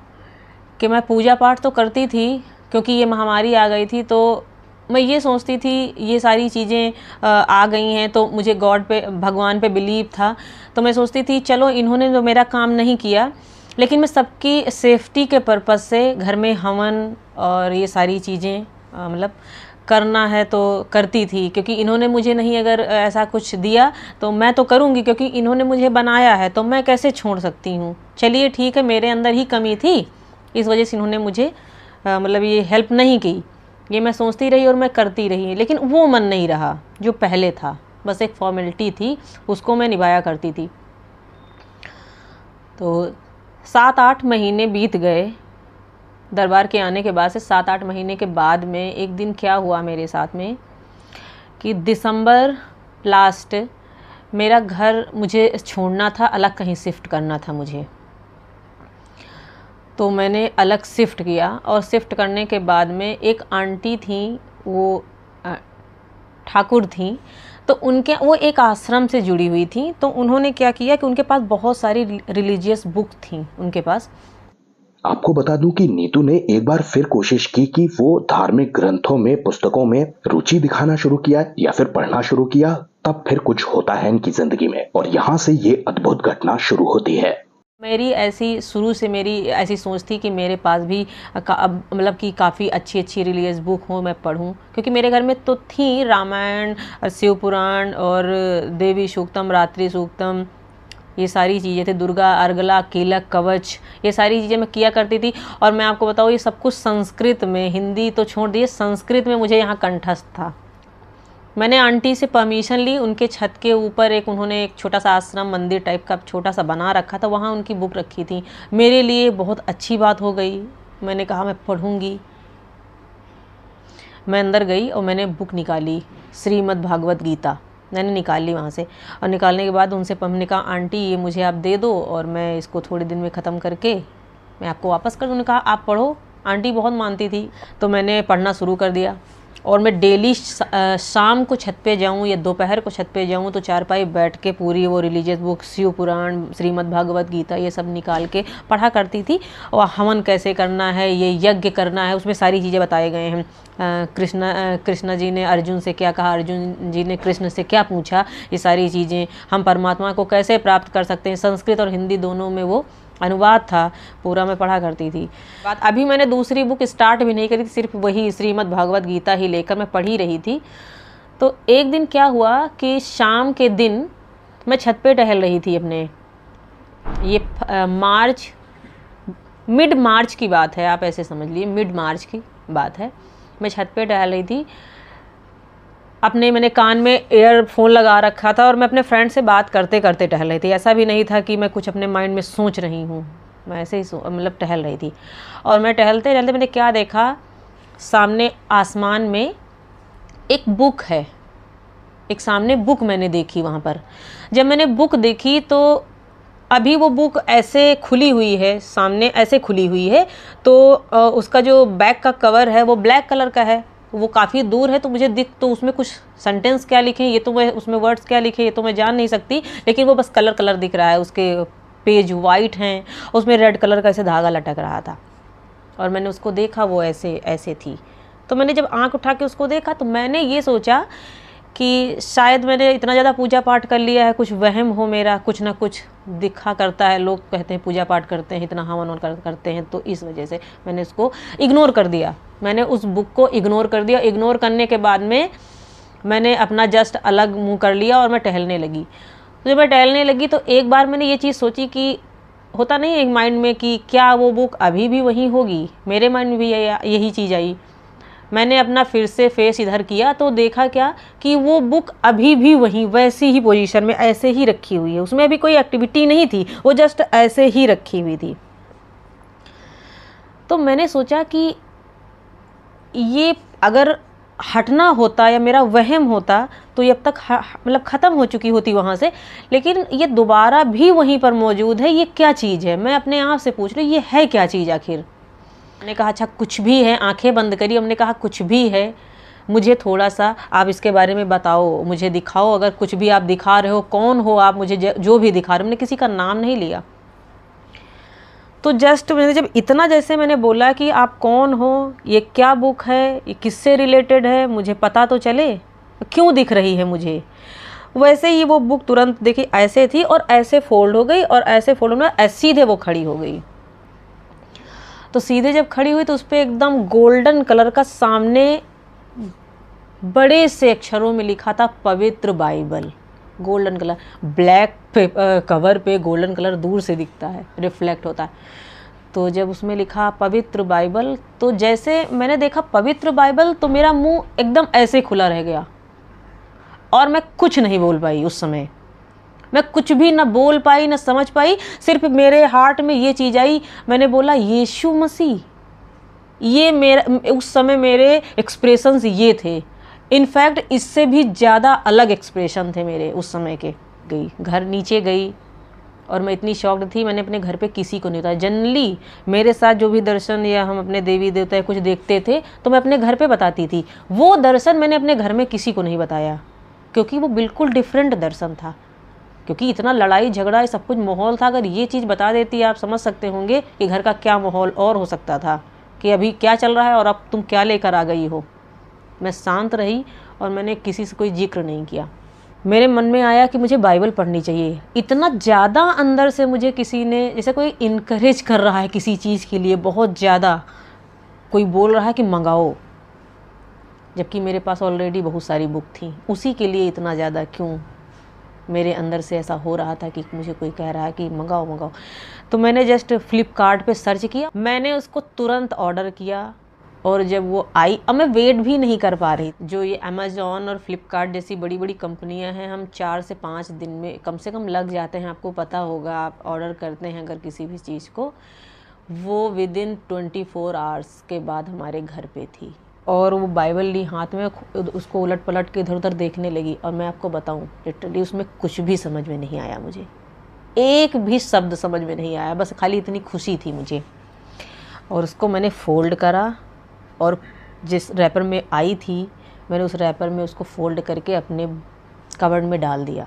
कि मैं पूजा पाठ तो करती थी, क्योंकि ये महामारी आ गई थी, तो मैं ये सोचती थी ये सारी चीज़ें आ गई हैं तो मुझे भगवान पे बिलीव था। तो मैं सोचती थी चलो इन्होंने तो मेरा काम नहीं किया, लेकिन मैं सबकी सेफ्टी के पर्पज़ से घर में हवन और ये सारी चीज़ें मतलब करना है तो करती थी, क्योंकि इन्होंने मुझे नहीं अगर ऐसा कुछ दिया तो मैं तो करूँगी, क्योंकि इन्होंने मुझे बनाया है तो मैं कैसे छोड़ सकती हूँ। चलिए ठीक है, मेरे अंदर ही कमी थी, इस वजह से इन्होंने मुझे मतलब ये हेल्प नहीं की। ये मैं सोचती रही और मैं करती रही, लेकिन वो मन नहीं रहा जो पहले था। बस एक फॉर्मेलिटी थी, उसको मैं निभाया करती थी। तो 7-8 महीने बीत गए दरबार के आने के बाद से। 7-8 महीने के बाद में एक दिन क्या हुआ मेरे साथ में कि दिसंबर लास्ट मेरा घर मुझे छोड़ना था, अलग कहीं शिफ्ट करना था मुझे। तो मैंने अलग शिफ्ट किया, और शिफ्ट करने के बाद में एक आंटी थी, वो ठाकुर थी, तो वो एक आश्रम से जुड़ी हुई थी। तो उन्होंने क्या किया कि उनके पास बहुत सारी रिलीजियस बुक थी उनके पास। आपको बता दूं कि नीतू ने एक बार फिर कोशिश की कि वो धार्मिक ग्रंथों में, पुस्तकों में रुचि दिखाना शुरू किया या फिर पढ़ना शुरू किया, तब फिर कुछ होता है इनकी जिंदगी में, और यहाँ से ये अद्भुत घटना शुरू होती है। शुरू से मेरी ऐसी सोच थी कि मेरे पास भी मतलब कि काफ़ी अच्छी अच्छी रिलीजियस बुक हो, मैं पढूं, क्योंकि मेरे घर में तो थी रामायण, शिव पुराण और देवी सूक्तम, रात्रि सूक्तम, ये सारी चीज़ें थी, दुर्गा अर्गला, कीलक, कवच, ये सारी चीज़ें मैं किया करती थी। और मैं आपको बताऊँ ये सब कुछ संस्कृत में, हिंदी तो छोड़ दिए, संस्कृत में मुझे यहाँ कंठस्थ था। मैंने आंटी से परमिशन ली, उनके छत के ऊपर उन्होंने एक छोटा सा आश्रम मंदिर टाइप का छोटा सा बना रखा था, वहाँ उनकी बुक रखी थी। मेरे लिए बहुत अच्छी बात हो गई, मैंने कहा मैं पढ़ूँगी। मैं अंदर गई और मैंने बुक निकाली, श्रीमद् भागवत गीता मैंने निकाल ली वहाँ से। और निकालने के बाद उनसे हमने कहा आंटी ये मुझे आप दे दो और मैं इसको थोड़े दिन में ख़त्म करके मैं आपको वापस कर दूँ। उन्होंने कहा आप पढ़ो। आंटी बहुत मानती थी, तो मैंने पढ़ना शुरू कर दिया। और मैं डेली शाम को छत पे जाऊँ या दोपहर को छत पे जाऊँ तो चारपाई बैठ के पूरी वो रिलीजियस बुक, शिव पुराण, श्रीमद् भागवत गीता ये सब निकाल के पढ़ा करती थी। और हवन कैसे करना है, ये यज्ञ करना है, उसमें सारी चीज़ें बताए गए हैं। कृष्ण जी ने अर्जुन से क्या कहा, अर्जुन जी ने कृष्ण से क्या पूछा, ये सारी चीज़ें हम परमात्मा को कैसे प्राप्त कर सकते हैं। संस्कृत और हिंदी दोनों में वो अनुवाद था, पूरा मैं पढ़ा करती थी। बात अभी मैंने दूसरी बुक स्टार्ट भी नहीं करी थी, सिर्फ वही श्रीमद् भागवत गीता ही लेकर मैं पढ़ ही रही थी। तो एक दिन क्या हुआ कि शाम के दिन मैं छत पे टहल रही थी अपने, ये मिड मार्च की बात है, आप ऐसे समझ लीजिए मिड मार्च की बात है। मैं छत पे टहल रही थी, मैंने कान में ईयरफोन लगा रखा था और मैं अपने फ्रेंड से बात करते करते टहल रही थी। ऐसा भी नहीं था कि मैं कुछ अपने माइंड में सोच रही हूँ, मैं ऐसे ही मतलब टहल रही थी। और मैं टहलते टहलते मैंने क्या देखा, सामने आसमान में एक बुक है, एक सामने बुक मैंने देखी वहाँ पर। जब मैंने बुक देखी तो अभी वो बुक ऐसे खुली हुई है, सामने ऐसे खुली हुई है, तो उसका जो बैक का कवर है वो ब्लैक कलर का है। वो काफ़ी दूर है तो मुझे तो उसमें कुछ सेंटेंस क्या लिखे ये तो मैं, उसमें वर्ड्स क्या लिखे ये तो मैं जान नहीं सकती, लेकिन वो बस कलर दिख रहा है। उसके पेज वाइट हैं, उसमें रेड कलर का ऐसे धागा लटक रहा था और मैंने उसको देखा, वो ऐसे थी। तो मैंने जब आंख उठा के उसको देखा तो मैंने ये सोचा कि शायद मैंने इतना ज़्यादा पूजा पाठ कर लिया है, कुछ वहम हो मेरा, कुछ ना कुछ दिखा करता है। लोग कहते हैं पूजा पाठ करते हैं, इतना हवन करते हैं, तो इस वजह से मैंने उसको इग्नोर कर दिया। मैंने उस बुक को इग्नोर कर दिया। इग्नोर करने के बाद में मैंने अपना जस्ट अलग मुंह कर लिया और मैं टहलने लगी। तो जब मैं टहलने लगी तो एक बार मैंने ये चीज़ सोची कि होता नहीं है एक माइंड में कि क्या वो बुक अभी भी वहीं होगी। मेरे माइंड में भी यही चीज़ आई। मैंने अपना फिर से फेस इधर किया तो देखा क्या कि वो बुक अभी भी वहीं वैसी ही पोजीशन में ऐसे ही रखी हुई है। उसमें अभी कोई एक्टिविटी नहीं थी, वो जस्ट ऐसे ही रखी हुई थी। तो मैंने सोचा कि ये अगर हटना होता या मेरा वहम होता तो ये अब तक मतलब ख़त्म हो चुकी होती वहाँ से, लेकिन ये दोबारा भी वहीं पर मौजूद है। ये क्या चीज़ है? मैं अपने आप से पूछ रही ये है क्या चीज़ आखिर। मैंने कहा अच्छा कुछ भी है, आंखें बंद करी। हमने कहा कुछ भी है, मुझे थोड़ा सा आप इसके बारे में बताओ, मुझे दिखाओ। अगर कुछ भी आप दिखा रहे हो, कौन हो आप, मुझे जो भी दिखा रहे हो। हमने किसी का नाम नहीं लिया। तो जस्ट मैंने जब इतना जैसे मैंने बोला कि आप कौन हो, ये क्या बुक है, ये किससे रिलेटेड है, मुझे पता तो चले, क्यों दिख रही है मुझे। वैसे ही वो बुक तुरंत देखी ऐसे थी और ऐसे फोल्ड हो गई और ऐसे फोल्ड में सीधे वो खड़ी हो गई। तो सीधे जब खड़ी हुई तो उस पर एकदम गोल्डन कलर का सामने बड़े से अक्षरों में लिखा था पवित्र Bible. Golden colour, black cover पे गोल्डन कलर दूर से दिखता है, रिफ्लेक्ट होता है। तो जब उसमें लिखा पवित्र बाइबल, तो जैसे मैंने देखा पवित्र बाइबल तो मेरा मुंह एकदम ऐसे खुला रह गया और मैं कुछ नहीं बोल पाई। उस समय मैं कुछ भी ना बोल पाई ना समझ पाई, सिर्फ मेरे हार्ट में ये चीज़ आई। मैंने बोला यीशु मसीह। ये मेरा उस समय मेरे एक्सप्रेशंस ये थे। इनफैक्ट इससे भी ज़्यादा अलग एक्सप्रेशन थे मेरे उस समय के। गई घर नीचे गई और मैं इतनी शॉक्ड थी, मैंने अपने घर पे किसी को नहीं बताया। जनरली मेरे साथ जो भी दर्शन या हम अपने देवी देवता कुछ देखते थे तो मैं अपने घर पे बताती थी। वो दर्शन मैंने अपने घर में किसी को नहीं बताया क्योंकि वो बिल्कुल डिफरेंट दर्शन था। क्योंकि इतना लड़ाई झगड़ा सब कुछ माहौल था। अगर ये चीज़ बता देती आप समझ सकते होंगे कि घर का क्या माहौल और हो सकता था, कि अभी क्या चल रहा है और अब तुम क्या लेकर आ गई हो। मैं शांत रही और मैंने किसी से कोई जिक्र नहीं किया। मेरे मन में आया कि मुझे बाइबल पढ़नी चाहिए। इतना ज़्यादा अंदर से मुझे किसी ने, जैसे कोई इनकरेज कर रहा है किसी चीज़ के लिए, बहुत ज़्यादा कोई बोल रहा है कि मंगाओ, जबकि मेरे पास ऑलरेडी बहुत सारी बुक थी। उसी के लिए इतना ज़्यादा क्यों मेरे अंदर से ऐसा हो रहा था कि मुझे कोई कह रहा है कि मंगाओ मंगाओ। तो मैंने जस्ट फ्लिपकार्ट पे सर्च किया, मैंने उसको तुरंत ऑर्डर किया और जब वो आई, अब मैं वेट भी नहीं कर पा रही। जो ये अमेज़ॉन और फ्लिपकार्ट जैसी बड़ी बड़ी कंपनियां हैं, हम 4 से 5 दिन में कम से कम लग जाते हैं। आपको पता होगा, आप ऑर्डर करते हैं अगर किसी भी चीज़ को, वो विदिन 24 आवर्स के बाद हमारे घर पे थी। और वो बाइबल ली हाथ में, उसको उलट पलट के इधर उधर देखने लगी। और मैं आपको बताऊं, लिटरली उसमें कुछ भी समझ में नहीं आया मुझे, एक भी शब्द समझ में नहीं आया, बस खाली इतनी खुशी थी मुझे। और उसको मैंने फोल्ड करा और जिस रैपर में आई थी, मैंने उस रैपर में उसको फोल्ड करके अपने कबर्ड में डाल दिया।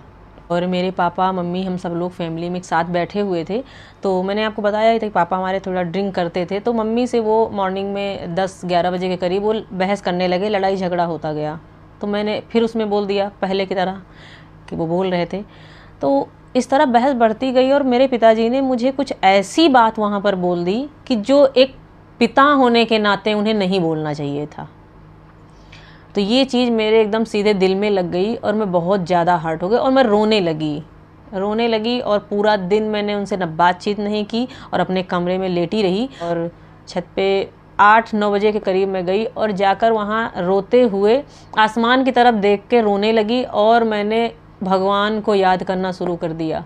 और मेरे पापा मम्मी, हम सब लोग फैमिली में एक साथ बैठे हुए थे। तो मैंने आपको बताया था कि पापा हमारे थोड़ा ड्रिंक करते थे, तो मम्मी से वो मॉर्निंग में 10-11 बजे के करीब वो बहस करने लगे, लड़ाई झगड़ा होता गया। तो मैंने फिर उसमें बोल दिया पहले की तरह कि वो बोल रहे थे। तो इस तरह बहस बढ़ती गई और मेरे पिताजी ने मुझे कुछ ऐसी बात वहाँ पर बोल दी कि जो एक पिता होने के नाते उन्हें नहीं बोलना चाहिए था। तो ये चीज़ मेरे एकदम सीधे दिल में लग गई और मैं बहुत ज़्यादा हर्ट हो गई और मैं रोने लगी। और पूरा दिन मैंने उनसे न बातचीत नहीं की और अपने कमरे में लेटी रही। और छत पे 8-9 बजे के करीब मैं गई और जाकर वहाँ रोते हुए आसमान की तरफ देख के रोने लगी। और मैंने भगवान को याद करना शुरू कर दिया,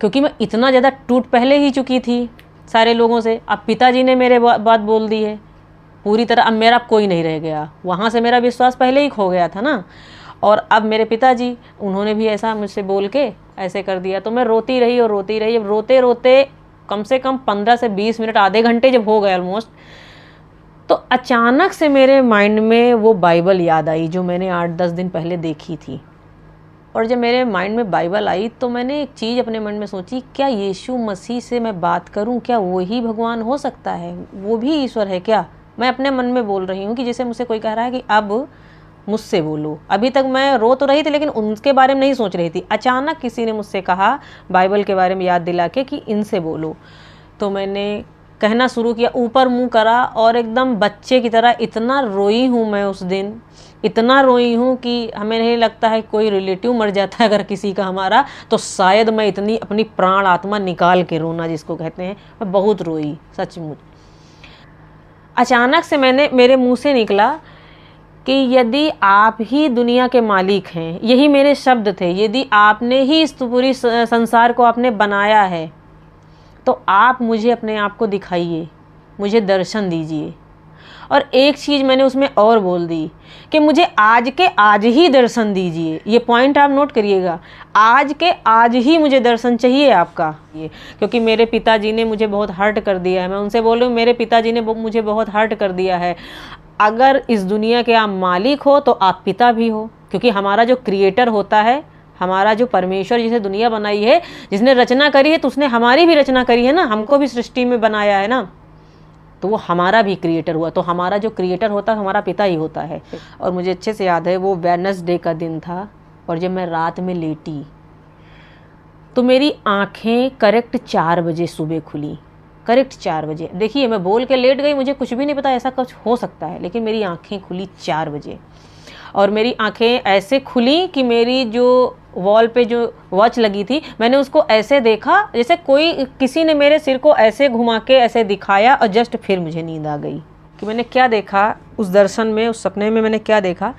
क्योंकि मैं इतना ज़्यादा टूट पहले ही चुकी थी सारे लोगों से। अब पिताजी ने मेरे बात बोल दी है पूरी तरह, अब मेरा कोई नहीं रह गया। वहाँ से मेरा विश्वास पहले ही खो गया था ना। और अब मेरे पिताजी, उन्होंने भी ऐसा मुझसे बोल के ऐसे कर दिया। तो मैं रोती रही। अब रोते रोते कम से कम 15 से 20 मिनट, आधे घंटे जब हो गए ऑलमोस्ट, तो अचानक से मेरे माइंड में वो बाइबल याद आई जो मैंने 8-10 दिन पहले देखी थी। और जब मेरे माइंड में बाइबल आई तो मैंने एक चीज़ अपने मन में सोची, क्या यीशु मसीह से मैं बात करूं? क्या वो ही भगवान हो सकता है? वो भी ईश्वर है क्या? मैं अपने मन में बोल रही हूँ कि जैसे मुझसे कोई कह रहा है कि अब मुझसे बोलो। अभी तक मैं रो तो रही थी लेकिन उनके बारे में नहीं सोच रही थी। अचानक किसी ने मुझसे कहा बाइबल के बारे में याद दिला के कि इनसे बोलो। तो मैंने कहना शुरू किया, ऊपर मुंह करा और एकदम बच्चे की तरह इतना रोई हूँ मैं उस दिन, इतना रोई हूँ कि हमें नहीं लगता है कोई रिलेटिव मर जाता है अगर किसी का हमारा, तो शायद मैं इतनी अपनी प्राण आत्मा निकाल के रोना जिसको कहते हैं, मैं बहुत रोई सचमुच। अचानक से मेरे मुंह से निकला कि यदि आप ही दुनिया के मालिक हैं, यही मेरे शब्द थे, यदि आपने ही इस पूरी संसार को आपने बनाया है, तो आप मुझे अपने आप को दिखाइए, मुझे दर्शन दीजिए। और एक चीज़ मैंने उसमें और बोल दी कि मुझे आज के आज ही दर्शन दीजिए। ये पॉइंट आप नोट करिएगा, आज के आज ही मुझे दर्शन चाहिए आपका। ये क्योंकि मेरे पिताजी ने मुझे बहुत हर्ट कर दिया है। मैं उनसे बोल रही हूँ, मेरे पिताजी ने मुझे बहुत हर्ट कर दिया है। अगर इस दुनिया के आप मालिक हो तो आप पिता भी हो, क्योंकि हमारा जो क्रिएटर होता है, हमारा जो परमेश्वर जिसे दुनिया बनाई है, जिसने रचना करी है, तो उसने हमारी भी रचना करी है ना, हमको भी सृष्टि में बनाया है ना, तो वो हमारा भी क्रिएटर हुआ। तो हमारा जो क्रिएटर होता है हमारा पिता ही होता है। और मुझे अच्छे से याद है, वो वेडनेसडे का दिन था और जब मैं रात में लेटी तो मेरी आंखें करेक्ट 4 बजे सुबह खुली, करेक्ट 4 बजे। देखिए, मैं बोल के लेट गई, मुझे कुछ भी नहीं पता ऐसा कुछ हो सकता है, लेकिन मेरी आंखें खुली 4 बजे। और मेरी आंखें ऐसे खुली कि मेरी जो वॉल पे जो वॉच लगी थी, मैंने उसको ऐसे देखा जैसे किसी ने मेरे सिर को ऐसे घुमा के ऐसे दिखाया, और जस्ट फिर मुझे नींद आ गई। कि मैंने क्या देखा उस दर्शन में, उस सपने में मैंने क्या देखा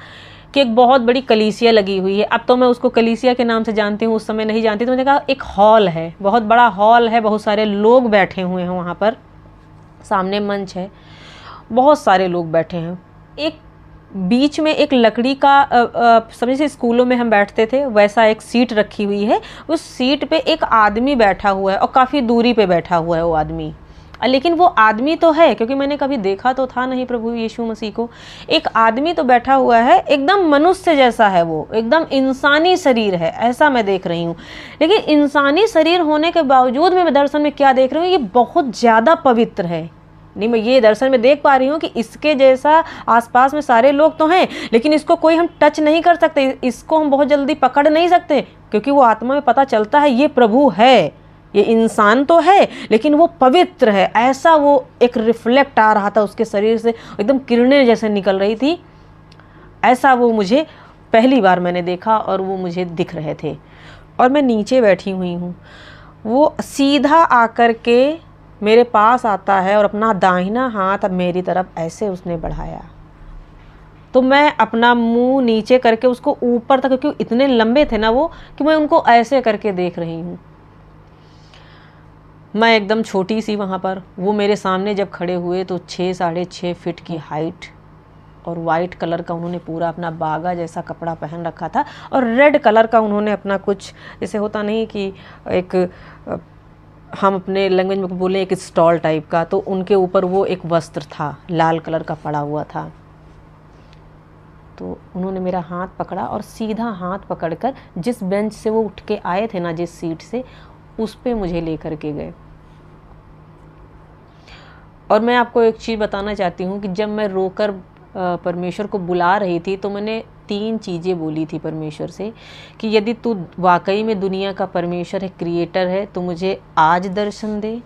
कि एक बहुत बड़ी कलीसिया लगी हुई है। अब तो मैं उसको कलीसिया के नाम से जानती हूँ, उस समय नहीं जानती। तो मैंने कहा एक हॉल है, बहुत बड़ा हॉल है, बहुत सारे लोग बैठे हुए हैं वहाँ पर, सामने मंच है, बहुत सारे लोग बैठे हैं। एक बीच में एक लकड़ी का समझिए स्कूलों में हम बैठते थे वैसा एक सीट रखी हुई है। उस सीट पे एक आदमी बैठा हुआ है और काफ़ी दूरी पे बैठा हुआ है वो आदमी। लेकिन वो आदमी तो है, क्योंकि मैंने कभी देखा तो था नहीं प्रभु यीशु मसीह को। एक आदमी तो बैठा हुआ है, एकदम मनुष्य जैसा है, वो एकदम इंसानी शरीर है, ऐसा मैं देख रही हूँ। लेकिन इंसानी शरीर होने के बावजूद मैं दर्शन में क्या देख रही हूँ, ये बहुत ज़्यादा पवित्र है। नहीं, मैं ये दर्शन में देख पा रही हूँ कि इसके जैसा आसपास में सारे लोग तो हैं, लेकिन इसको कोई हम टच नहीं कर सकते, इसको हम बहुत जल्दी पकड़ नहीं सकते, क्योंकि वो आत्मा में पता चलता है ये प्रभु है, ये इंसान तो है लेकिन वो पवित्र है। ऐसा वो एक रिफ्लेक्ट आ रहा था उसके शरीर से, एकदम किरणें जैसे निकल रही थी। ऐसा वो मुझे पहली बार मैंने देखा और वो मुझे दिख रहे थे। और मैं नीचे बैठी हुई हूँ, वो सीधा आकर के मेरे पास आता है और अपना दाहिना हाथ अब मेरी तरफ ऐसे उसने बढ़ाया, तो मैं अपना मुंह नीचे करके उसको ऊपर तक, क्योंकि इतने लंबे थे ना वो, कि मैं उनको ऐसे करके देख रही हूँ। मैं एकदम छोटी सी वहाँ पर, वो मेरे सामने जब खड़े हुए तो 6-6.5 फीट की हाइट, और वाइट कलर का उन्होंने पूरा अपना बागा जैसा कपड़ा पहन रखा था, और रेड कलर का उन्होंने अपना कुछ, जैसे होता नहीं कि एक, हम अपने लैंग्वेज में बोले एक स्टॉल टाइप का, तो उनके ऊपर वो एक वस्त्र था लाल कलर का पड़ा हुआ था। तो उन्होंने मेरा हाथ पकड़ा और सीधा हाथ पकड़कर जिस बेंच से वो उठ के आए थे ना, जिस सीट से, उस पे मुझे लेकर के गए। और मैं आपको एक चीज़ बताना चाहती हूँ कि जब मैं रोकर परमेश्वर को बुला रही थी, तो मैंने 3 चीज़ें बोली थी परमेश्वर से कि यदि तू वाकई में दुनिया का परमेश्वर है, क्रिएटर है, तो मुझे आज दर्शन दे,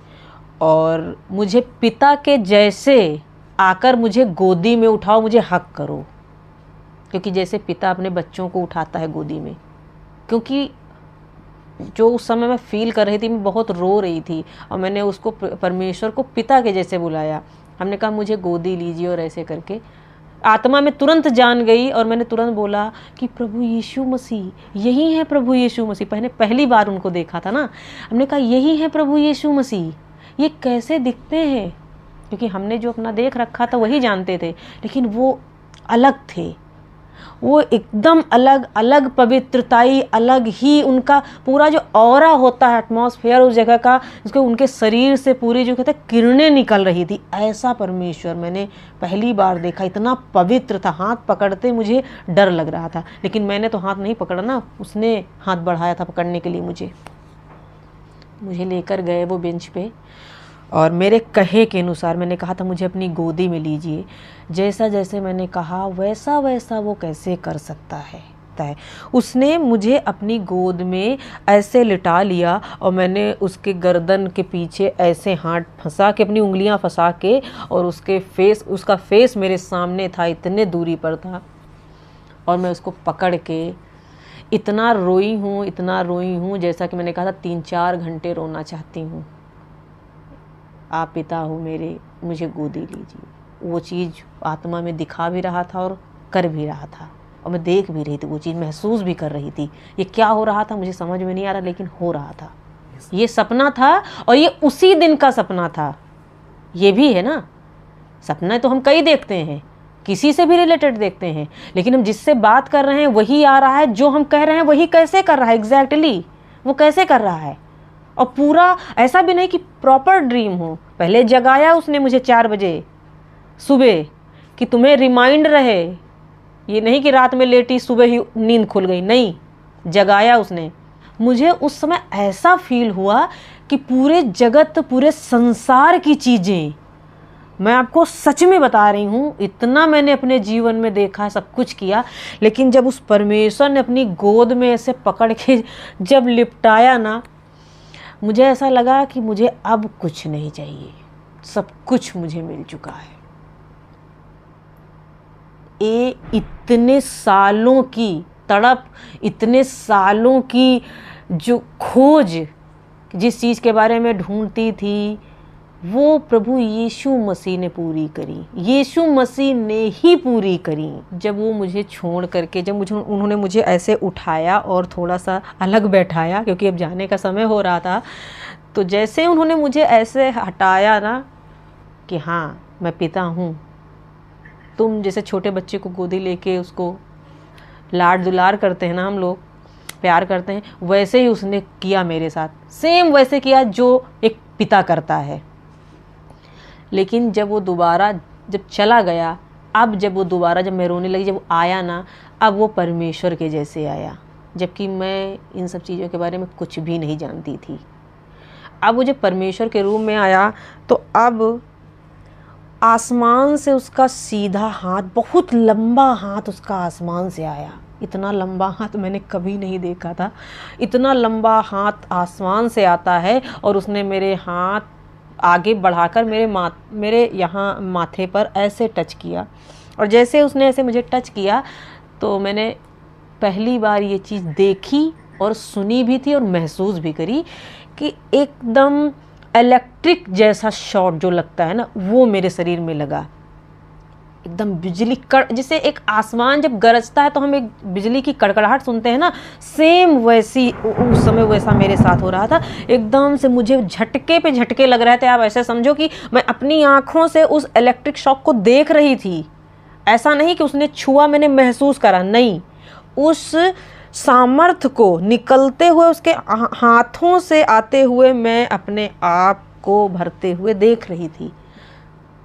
और मुझे पिता के जैसे आकर मुझे गोदी में उठाओ, मुझे हक करो, क्योंकि जैसे पिता अपने बच्चों को उठाता है गोदी में। क्योंकि जो उस समय मैं फील कर रही थी, मैं बहुत रो रही थी, और मैंने उसको, परमेश्वर को, पिता के जैसे बुलाया। हमने कहा मुझे गोदी लीजिए, और ऐसे करके आत्मा में तुरंत जान गई, और मैंने तुरंत बोला कि प्रभु यीशु मसीह, यही है प्रभु यीशु मसीह। पहली बार उनको देखा था ना, हमने कहा यही है प्रभु यीशु मसीह। ये कैसे दिखते हैं, क्योंकि हमने जो अपना देख रखा था वही जानते थे, लेकिन वो अलग थे, वो एकदम अलग अलग पवित्रताई, अलग ही उनका पूरा जो ऑरा होता है, एटमॉस्फेयर उस जगह का, जिसको उनके शरीर से पूरी जो कहते हैं किरणें निकल रही थी। ऐसा परमेश्वर मैंने पहली बार देखा, इतना पवित्र था। हाथ पकड़ते मुझे डर लग रहा था, लेकिन मैंने तो हाथ नहीं पकड़ा ना, उसने हाथ बढ़ाया था पकड़ने के लिए। मुझे लेकर गए वो बेंच पे, और मेरे कहे के अनुसार मैंने कहा था मुझे अपनी गोदी में लीजिए। जैसा जैसे मैंने कहा वैसा वैसा वो कैसे कर सकता है। उसने मुझे अपनी गोद में ऐसे लिटा लिया, और मैंने उसके गर्दन के पीछे ऐसे हाथ फंसा के, अपनी उंगलियां फंसा के, और उसका फेस मेरे सामने था, इतने दूरी पर था, और मैं उसको पकड़ के इतना रोई हूँ, जैसा कि मैंने कहा था 3-4 घंटे रोना चाहती हूँ। आप पिता हो मेरे, मुझे गोदी लीजिए। वो चीज़ आत्मा में दिखा भी रहा था और कर भी रहा था, और मैं देख भी रही थी, वो चीज़ महसूस भी कर रही थी। ये क्या हो रहा था मुझे समझ में नहीं आ रहा, लेकिन हो रहा था। ये सपना था, और ये उसी दिन का सपना था। ये भी है ना, सपना तो हम कई देखते हैं, किसी से भी रिलेटेड देखते हैं, लेकिन हम जिससे बात कर रहे हैं वही आ रहा है, जो हम कह रहे हैं वही कैसे कर रहा है, एग्जैक्टली वो कैसे कर रहा है। और पूरा ऐसा भी नहीं कि प्रॉपर ड्रीम हो। पहले जगाया उसने मुझे 4 बजे सुबह, कि तुम्हें रिमाइंड रहे, ये नहीं कि रात में लेटी सुबह ही नींद खुल गई, नहीं, जगाया उसने मुझे। उस समय ऐसा फील हुआ कि पूरे जगत, पूरे संसार की चीज़ें, मैं आपको सच में बता रही हूँ, इतना मैंने अपने जीवन में देखा, सब कुछ किया, लेकिन जब उस परमेश्वर ने अपनी गोद में ऐसे पकड़ के जब लिपटाया ना, मुझे ऐसा लगा कि मुझे अब कुछ नहीं चाहिए, सब कुछ मुझे मिल चुका है। ये इतने सालों की तड़प, इतने सालों की जो खोज, जिस चीज़ के बारे में ढूंढती थी, वो प्रभु यीशु मसीह ने पूरी करी। यीशु मसीह ने ही पूरी करी। जब वो मुझे छोड़ करके, जब उन्होंने मुझे ऐसे उठाया और थोड़ा सा अलग बैठाया, क्योंकि अब जाने का समय हो रहा था, तो जैसे उन्होंने मुझे ऐसे हटाया ना, कि हाँ मैं पिता हूँ, तुम जैसे छोटे बच्चे को गोदी लेके उसको लाड दुलार करते हैं ना, हम लोग प्यार करते हैं, वैसे ही उसने किया मेरे साथ, सेम वैसे किया जो एक पिता करता है। लेकिन जब वो दोबारा जब चला गया, अब जब वो दोबारा, जब मैं रोने लगी, जब वो आया ना, अब वो परमेश्वर के जैसे आया, जबकि मैं इन सब चीज़ों के बारे में कुछ भी नहीं जानती थी। अब वो जब परमेश्वर के रूप में आया, तो अब आसमान से उसका सीधा हाथ, बहुत लंबा हाथ उसका आसमान से आया। इतना लंबा हाथ मैंने कभी नहीं देखा था। इतना लंबा हाथ आसमान से आता है, और उसने मेरे हाथ आगे बढ़ाकर मेरे यहाँ माथे पर ऐसे टच किया, और जैसे उसने ऐसे मुझे टच किया, तो मैंने पहली बार ये चीज़ देखी और सुनी भी थी और महसूस भी करी कि एकदम इलेक्ट्रिक जैसा शॉट जो लगता है ना, वो मेरे शरीर में लगा। एकदम बिजली जैसे एक आसमान जब गरजता है तो हम एक बिजली की कड़कड़ाहट सुनते हैं ना, सेम वैसी उस समय वैसा मेरे साथ हो रहा था। एकदम से मुझे झटके पे झटके लग रहे थे। आप ऐसे समझो कि मैं अपनी आँखों से उस इलेक्ट्रिक शॉक को देख रही थी। ऐसा नहीं कि उसने छुआ, मैंने महसूस करा, नहीं, उस सामर्थ्य को निकलते हुए उसके हाथों से आते हुए मैं अपने आप को भरते हुए देख रही थी।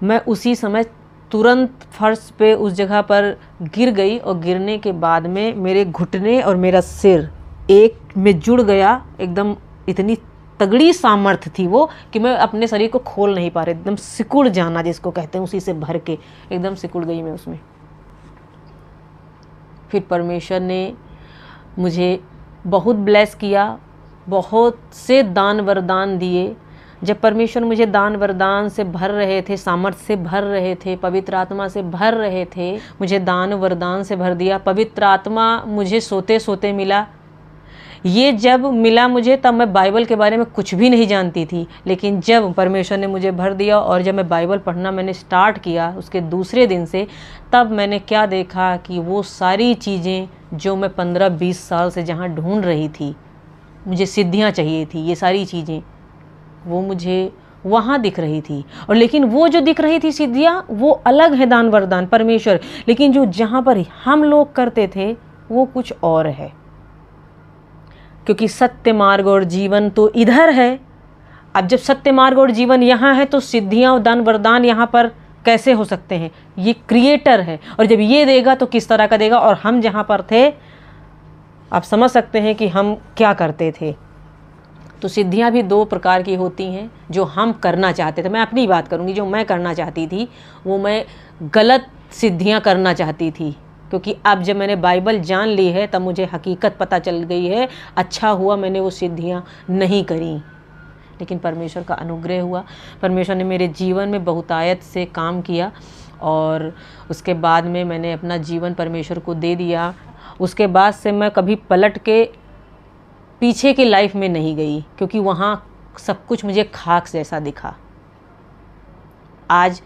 मैं उसी समय तुरंत फर्श पे उस जगह पर गिर गई और गिरने के बाद में मेरे घुटने और मेरा सिर एक में जुड़ गया। एकदम इतनी तगड़ी सामर्थ्य थी वो कि मैं अपने शरीर को खोल नहीं पा रही। एकदम सिकुड़ जाना जिसको कहते हैं, उसी से भर के एकदम सिकुड़ गई मैं उसमें। फिर परमेश्वर ने मुझे बहुत ब्लेस किया, बहुत से दान वरदान दिए। जब परमेश्वर मुझे दान वरदान से भर रहे थे, सामर्थ्य से भर रहे थे, पवित्र आत्मा से भर रहे थे, मुझे दान वरदान से भर दिया। पवित्र आत्मा मुझे सोते सोते मिला। ये जब मिला मुझे, तब मैं बाइबल के बारे में कुछ भी नहीं जानती थी, लेकिन जब परमेश्वर ने मुझे भर दिया और जब मैं बाइबल पढ़ना मैंने स्टार्ट किया उसके दूसरे दिन से, तब मैंने क्या देखा कि वो सारी चीज़ें जो मैं 15-20 साल से जहाँ ढूंढ रही थी, मुझे सिद्धियाँ चाहिए थी, ये सारी चीज़ें वो मुझे वहाँ दिख रही थी। और लेकिन वो जो दिख रही थी सिद्धियाँ, वो अलग है, दान वरदान परमेश्वर, लेकिन जो जहाँ पर हम लोग करते थे वो कुछ और है। क्योंकि सत्य मार्ग और जीवन तो इधर है। अब जब सत्य मार्ग और जीवन यहाँ है तो सिद्धियाँ और दान वरदान यहाँ पर कैसे हो सकते हैं? ये क्रिएटर है, और जब ये देगा तो किस तरह का देगा। और हम जहाँ पर थे, आप समझ सकते हैं कि हम क्या करते थे। तो सिद्धियाँ भी 2 प्रकार की होती हैं जो हम करना चाहते थे। मैं अपनी बात करूँगी, जो मैं करना चाहती थी वो मैं गलत सिद्धियाँ करना चाहती थी। क्योंकि अब जब मैंने बाइबल जान ली है तब मुझे हकीकत पता चल गई है। अच्छा हुआ मैंने वो सिद्धियाँ नहीं करी, लेकिन परमेश्वर का अनुग्रह हुआ। परमेश्वर ने मेरे जीवन में बहुतायत से काम किया और उसके बाद में मैंने अपना जीवन परमेश्वर को दे दिया। उसके बाद से मैं कभी पलट के पीछे की लाइफ में नहीं गई, क्योंकि वहाँ सब कुछ मुझे खाक जैसा दिखा। आज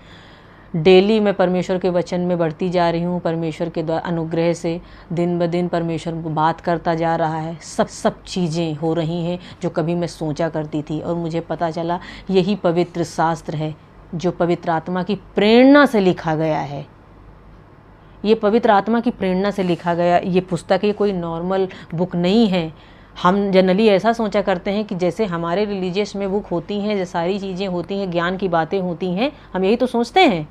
डेली मैं परमेश्वर के वचन में बढ़ती जा रही हूँ। परमेश्वर के द्वारा अनुग्रह से दिन ब दिन परमेश्वर बात करता जा रहा है। सब चीज़ें हो रही हैं जो कभी मैं सोचा करती थी, और मुझे पता चला यही पवित्र शास्त्र है जो पवित्र आत्मा की प्रेरणा से लिखा गया है। ये पवित्र आत्मा की प्रेरणा से लिखा गया ये पुस्तक, ये कोई नॉर्मल बुक नहीं है। हम जनरली ऐसा सोचा करते हैं कि जैसे हमारे रिलीजियस में बुक होती हैं, जो सारी चीज़ें होती हैं, ज्ञान की बातें होती हैं, हम यही तो सोचते हैं।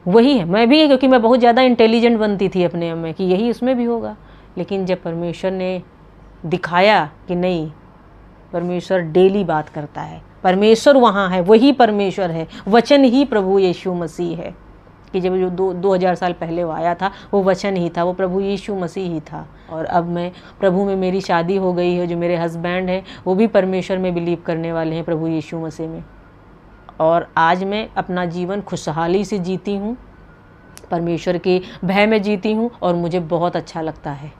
वही है, मैं भी, क्योंकि मैं बहुत ज़्यादा इंटेलिजेंट बनती थी अपने में कि यही उसमें भी होगा। लेकिन जब परमेश्वर ने दिखाया कि नहीं, परमेश्वर डेली बात करता है, परमेश्वर वहाँ है, वही परमेश्वर है, वचन ही प्रभु यीशु मसीह है। कि जब जो 2000 साल पहले वो आया था वो वचन ही था, वो प्रभु यीशु मसीह ही था। और अब मैं प्रभु में, मेरी शादी हो गई है, जो मेरे हस्बैंड हैं वो भी परमेश्वर में बिलीव करने वाले हैं, प्रभु यीशु मसीह में। और आज मैं अपना जीवन खुशहाली से जीती हूँ, परमेश्वर के भय में जीती हूँ, और मुझे बहुत अच्छा लगता है।